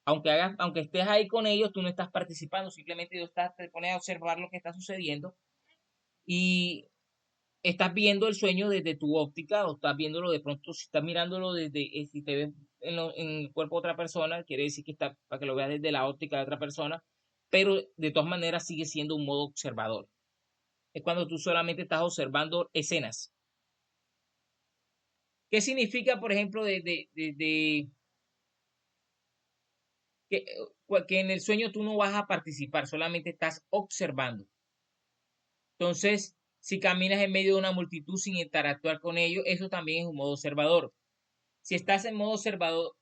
Aunque estés ahí con ellos, tú no estás participando, simplemente te pones a observar lo que está sucediendo y estás viendo el sueño desde tu óptica o estás viéndolo de pronto, si estás mirándolo si te ves en el cuerpo de otra persona, quiere decir que está para que lo veas desde la óptica de otra persona, pero de todas maneras sigue siendo un modo observador. Es cuando tú solamente estás observando escenas. ¿Qué significa, por ejemplo, que, que en el sueño tú no vas a participar, solamente estás observando? Entonces, si caminas en medio de una multitud sin interactuar con ellos, eso también es un modo observador. Si estás en modo observador,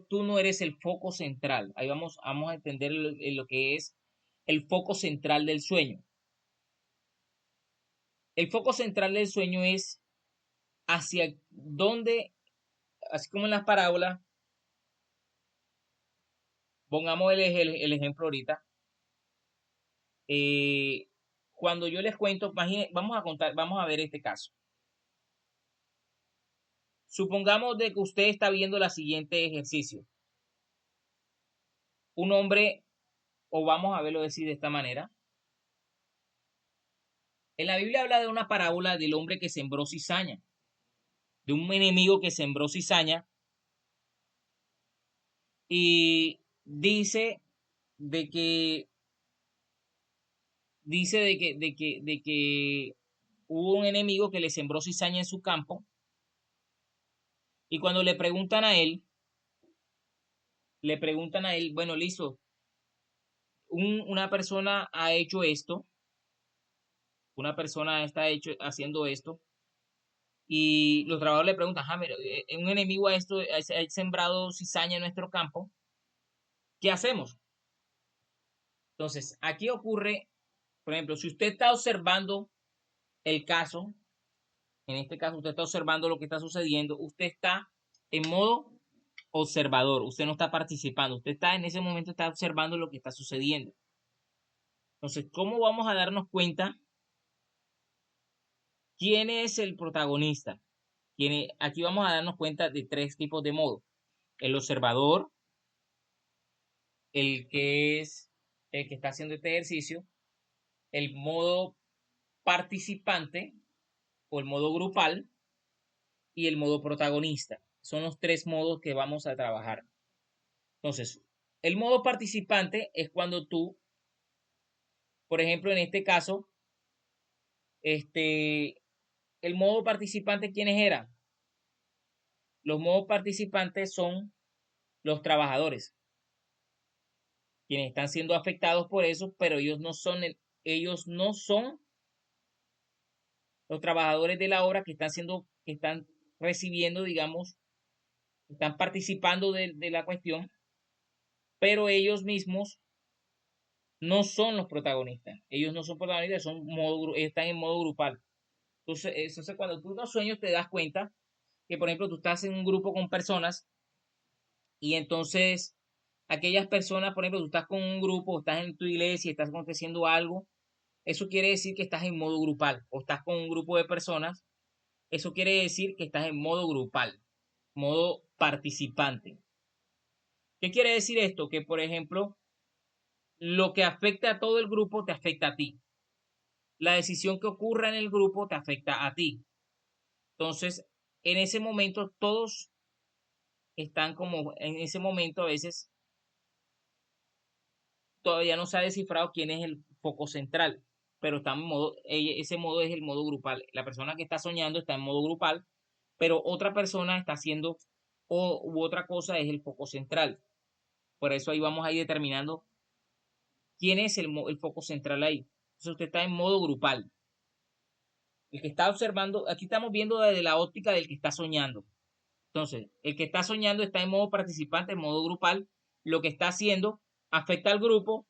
tú no eres el foco central. Ahí vamos a entender lo que es el foco central del sueño. El foco central del sueño es hacia dónde, así como en las parábolas, pongamos el ejemplo ahorita. eh, Cuando yo les cuento, vamos a ver este caso. Supongamos de que usted está viendo el siguiente ejercicio. Un hombre, o vamos a verlo decir de esta manera. En la Biblia habla de una parábola del hombre que sembró cizaña, de un enemigo que sembró cizaña y de que de que hubo un enemigo que le sembró cizaña en su campo y cuando le preguntan a él, bueno, listo, una persona ha hecho esto, una persona haciendo esto y los trabajadores le preguntan, ah, mira, un enemigo ha sembrado cizaña en nuestro campo, ¿qué hacemos? Entonces, aquí ocurre, por ejemplo, si usted está observando el caso, en este caso usted está observando lo que está sucediendo, usted está en modo observador, usted no está participando, usted está en ese momento está observando lo que está sucediendo. Entonces, ¿cómo vamos a darnos cuenta quién es el protagonista? Aquí vamos a darnos cuenta de tres tipos de modo. El observador, el que es el que está haciendo este ejercicio, el modo participante o el modo grupal y el modo protagonista. Son los tres modos que vamos a trabajar. Entonces, el modo participante es cuando tú, por ejemplo, en este caso, este, el modo participante, ¿quiénes eran? Los modos participantes son los trabajadores, quienes están siendo afectados por eso, pero ellos no son los trabajadores de la obra que están recibiendo, digamos, están participando de la cuestión, pero ellos mismos no son los protagonistas. Ellos no son protagonistas, están en modo grupal. Entonces, cuando tú no sueños te das cuenta que, por ejemplo, tú estás en un grupo con personas y entonces aquellas personas, por ejemplo, tú estás con un grupo, estás en tu iglesia, estás aconteciendo algo, eso quiere decir que estás en modo grupal o estás con un grupo de personas, eso quiere decir que estás en modo grupal, modo participante. ¿Qué quiere decir esto? Que, por ejemplo, lo que afecta a todo el grupo te afecta a ti. La decisión que ocurra en el grupo te afecta a ti. Entonces, en ese momento todos están como, en ese momento a veces todavía no se ha descifrado quién es el foco central. pero está en modo, ese modo es el modo grupal. La persona que está soñando está en modo grupal, pero otra persona está haciendo u otra cosa es el foco central. Por eso ahí vamos a ir determinando quién es el foco central ahí. Entonces usted está en modo grupal. El que está observando, aquí estamos viendo desde la óptica del que está soñando. Entonces, el que está soñando está en modo participante, en modo grupal. Lo que está haciendo afecta al grupo,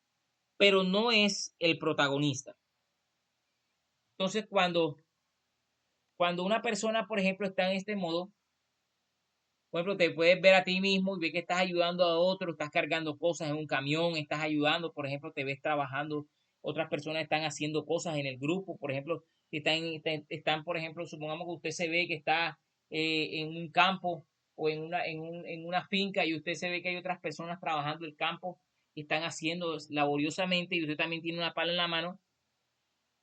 pero no es el protagonista. Entonces, cuando una persona, por ejemplo, está en este modo, por ejemplo, te puedes ver a ti mismo y ver que estás ayudando a otro, estás cargando cosas en un camión, estás ayudando, por ejemplo, te ves trabajando, otras personas están haciendo cosas en el grupo, por ejemplo, están, por ejemplo, supongamos que usted se ve que está en un campo o en una finca y usted se ve que hay otras personas trabajando el campo y están haciendo laboriosamente y usted también tiene una pala en la mano,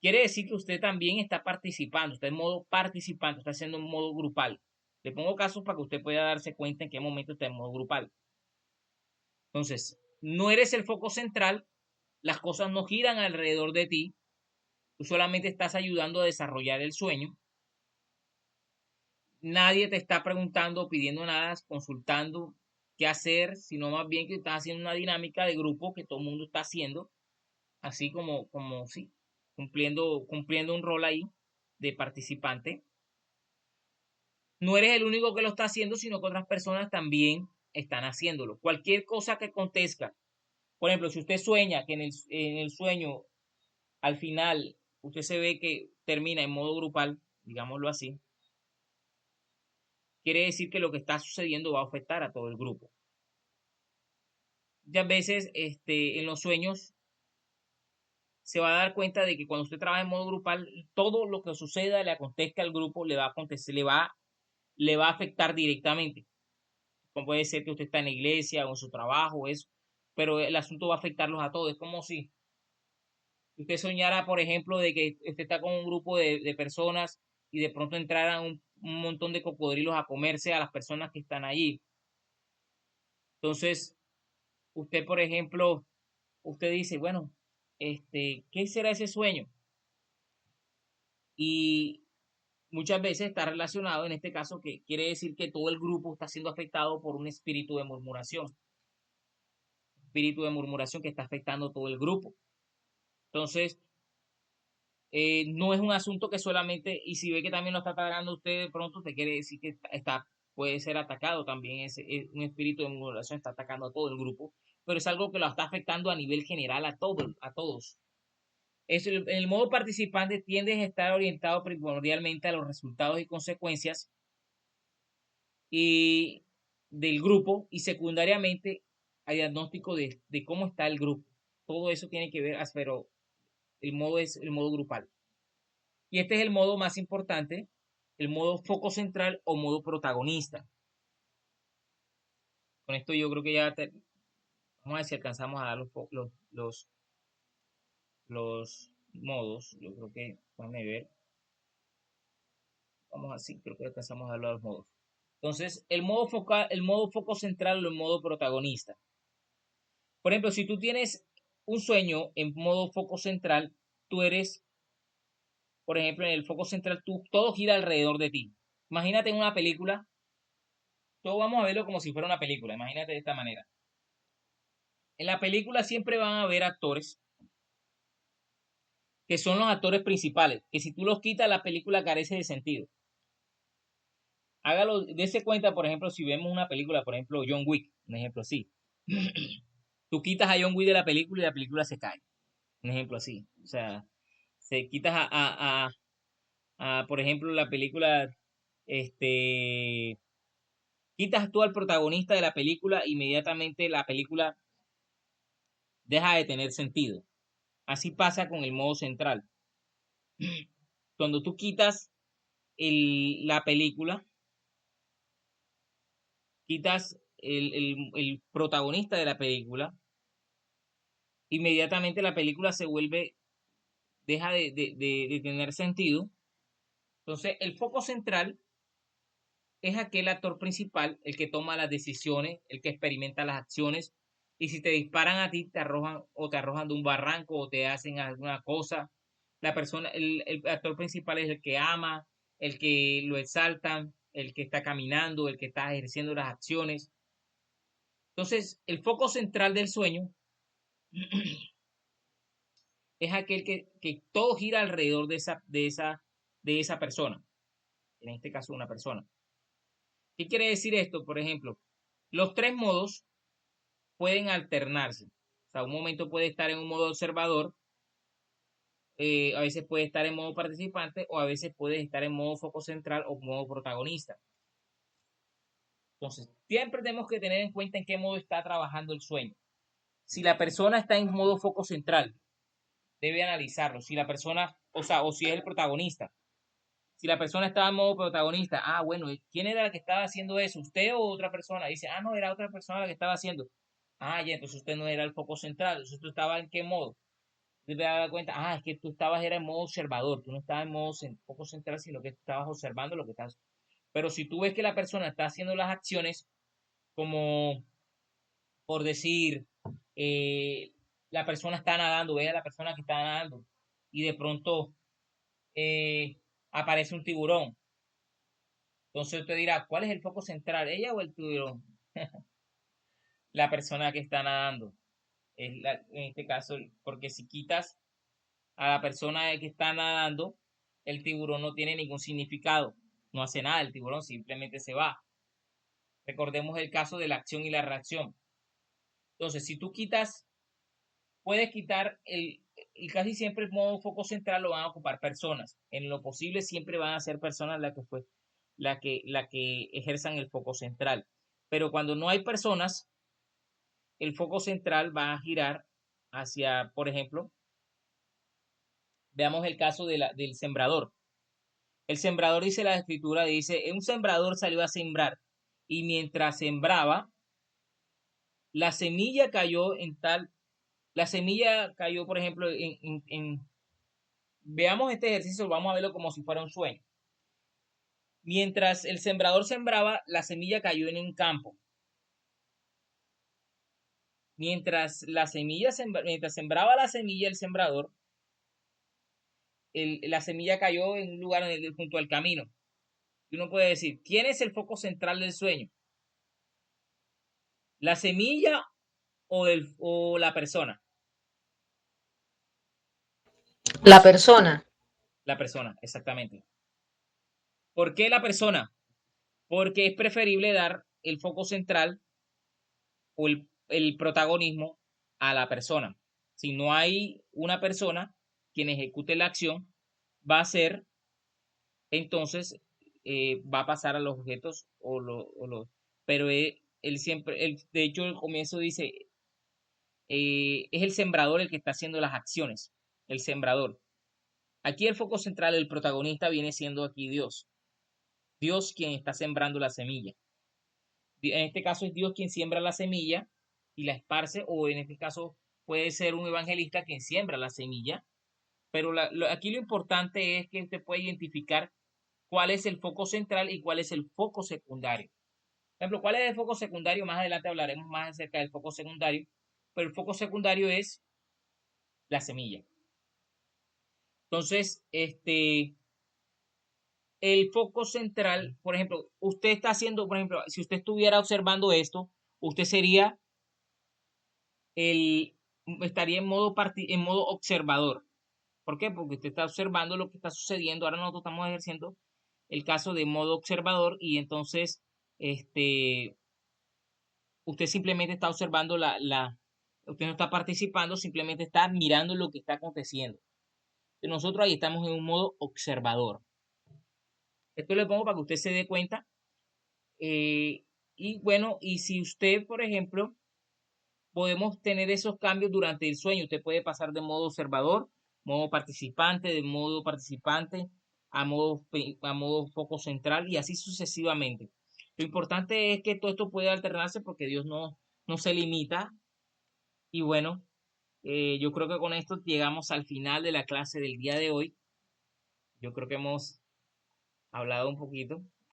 quiere decir que usted también está participando, está en modo participante, está haciendo un modo grupal. Le pongo casos para que usted pueda darse cuenta en qué momento está en modo grupal. Entonces, no eres el foco central, las cosas no giran alrededor de ti, tú solamente estás ayudando a desarrollar el sueño. Nadie te está preguntando, pidiendo nada, consultando qué hacer, sino más bien que estás haciendo una dinámica de grupo que todo el mundo está haciendo, así como sí, cumpliendo un rol ahí de participante. No eres el único que lo está haciendo, sino que otras personas también están haciéndolo. Cualquier cosa que acontezca, por ejemplo, si usted sueña que en el sueño, al final, usted se ve que termina en modo grupal, digámoslo así, quiere decir que lo que está sucediendo va a afectar a todo el grupo. Muchas veces, en los sueños, se va a dar cuenta de que cuando usted trabaja en modo grupal, todo lo que suceda, le acontezca al grupo, le va a acontecer, le va a afectar directamente. Como puede ser que usted está en la iglesia o en su trabajo, eso, pero el asunto va a afectarlos a todos. Es como si usted soñara, por ejemplo, de que usted está con un grupo de personas y de pronto entraran un montón de cocodrilos a comerse a las personas que están allí. Entonces, usted, por ejemplo, usted dice, bueno, ¿qué será ese sueño? Y muchas veces está relacionado en este caso que quiere decir que todo el grupo está siendo afectado por un espíritu de murmuración que está afectando todo el grupo. Entonces, no es un asunto que solamente, y si ve que también lo está atacando usted de pronto, te quiere decir que puede ser atacado también, un espíritu de murmuración está atacando a todo el grupo, pero es algo que lo está afectando a nivel general a todos. El modo participante tiende a estar orientado primordialmente a los resultados y consecuencias y del grupo y secundariamente al diagnóstico de cómo está el grupo. Todo eso tiene que ver, pero el modo es el modo grupal. Y este es el modo más importante, el modo foco central o modo protagonista. Con esto yo creo que vamos a ver si alcanzamos a dar los modos. Yo creo que, déjame ver, vamos así, creo que alcanzamos a dar los modos. Entonces, el modo foco central o el modo protagonista. Por ejemplo, si tú tienes un sueño en modo foco central, tú eres, por ejemplo, en el foco central, todo gira alrededor de ti. Imagínate en una película, todo vamos a verlo como si fuera una película, imagínate de esta manera. En la película siempre van a haber actores que son los actores principales, que si tú los quitas, la película carece de sentido. Hágalo, dése cuenta, por ejemplo, si vemos una película, por ejemplo, John Wick, un ejemplo así. Tú quitas a John Wick de la película y la película se cae. Un ejemplo así. O sea, se quitas por ejemplo, la película, este, quitas tú al protagonista de la película, inmediatamente la película deja de tener sentido. Así pasa con el modo central. Cuando tú quitas la película, quitas el protagonista de la película, inmediatamente la película deja de tener sentido. Entonces, el foco central es aquel actor principal, el que toma las decisiones, el que experimenta las acciones, y si te disparan a ti, te arrojan de un barranco o te hacen alguna cosa, La persona, el actor principal es el que ama, el que lo exaltan, el que está caminando, el que está ejerciendo las acciones. Entonces, el foco central del sueño es aquel que todo gira alrededor de esa persona, en este caso una persona. ¿Qué quiere decir esto? Por ejemplo, los tres modos pueden alternarse. O sea, un momento puede estar en un modo observador, a veces puede estar en modo participante o a veces puede estar en modo foco central o modo protagonista. Entonces, siempre tenemos que tener en cuenta en qué modo está trabajando el sueño. Si la persona está en modo foco central, debe analizarlo. Si la persona, o sea, o si es el protagonista. Si la persona estaba en modo protagonista, ah, bueno, ¿quién era la que estaba haciendo eso? ¿Usted o otra persona? Dice, ah, no, era otra persona la que estaba haciendo. Ah, ya, entonces usted no era el foco central. Entonces usted estaba en qué modo. Usted te da cuenta, ah, es que tú estabas era en modo observador. Tú no estabas en modo foco central, sino que estabas observando lo que estás. Pero si tú ves que la persona está haciendo las acciones, como por decir, eh, la persona está nadando, ve a la persona que está nadando y de pronto eh, aparece un tiburón. Entonces usted dirá, ¿cuál es el foco central, ella o el tiburón? La persona que está nadando. En este caso, porque si quitas a la persona que está nadando, el tiburón no tiene ningún significado. No hace nada, el tiburón simplemente se va. Recordemos el caso de la acción y la reacción. Entonces, si tú quitas, puedes quitar y casi siempre el modo foco central lo van a ocupar personas. En lo posible siempre van a ser personas la que ejerzan el foco central. Pero cuando no hay personas, el foco central va a girar hacia, por ejemplo, veamos el caso del sembrador. El sembrador dice la escritura, dice, un sembrador salió a sembrar y mientras sembraba, la semilla cayó la semilla cayó, por ejemplo, veamos este ejercicio, vamos a verlo como si fuera un sueño. Mientras el sembrador sembraba, la semilla cayó en un campo. Mientras sembraba la semilla el sembrador, la semilla cayó en un lugar junto al camino. Y uno puede decir, ¿quién es el foco central del sueño? ¿La semilla o la persona? La persona. La persona, exactamente. ¿Por qué la persona? Porque es preferible dar el foco central o el protagonismo a la persona. Si no hay una persona quien ejecute la acción, va a ser, entonces, va a pasar a los objetos pero él siempre, de hecho, el comienzo dice, es el sembrador el que está haciendo las acciones, el sembrador. Aquí el foco central, el protagonista viene siendo aquí Dios. Dios quien está sembrando la semilla. En este caso es Dios quien siembra la semilla y la esparce, o en este caso puede ser un evangelista quien siembra la semilla, pero aquí lo importante es que usted puede identificar cuál es el foco central y cuál es el foco secundario. Por ejemplo, ¿cuál es el foco secundario? Más adelante hablaremos más acerca del foco secundario, pero el foco secundario es la semilla. Entonces, el foco central, por ejemplo, usted está haciendo, por ejemplo, si usted estuviera observando esto, usted sería el, estaría en modo observador. ¿Por qué? Porque usted está observando lo que está sucediendo. Ahora nosotros estamos ejerciendo el caso de modo observador y entonces, usted simplemente está observando usted no está participando, simplemente está mirando lo que está aconteciendo. Nosotros ahí estamos en un modo observador. Esto le pongo para que usted se dé cuenta. Y bueno, y si usted, por ejemplo, podemos tener esos cambios durante el sueño. Usted puede pasar de modo observador, de modo participante a modo foco central y así sucesivamente. Lo importante es que todo esto puede alternarse porque Dios no se limita. Y bueno, yo creo que con esto llegamos al final de la clase del día de hoy. Yo creo que hemos hablado un poquito.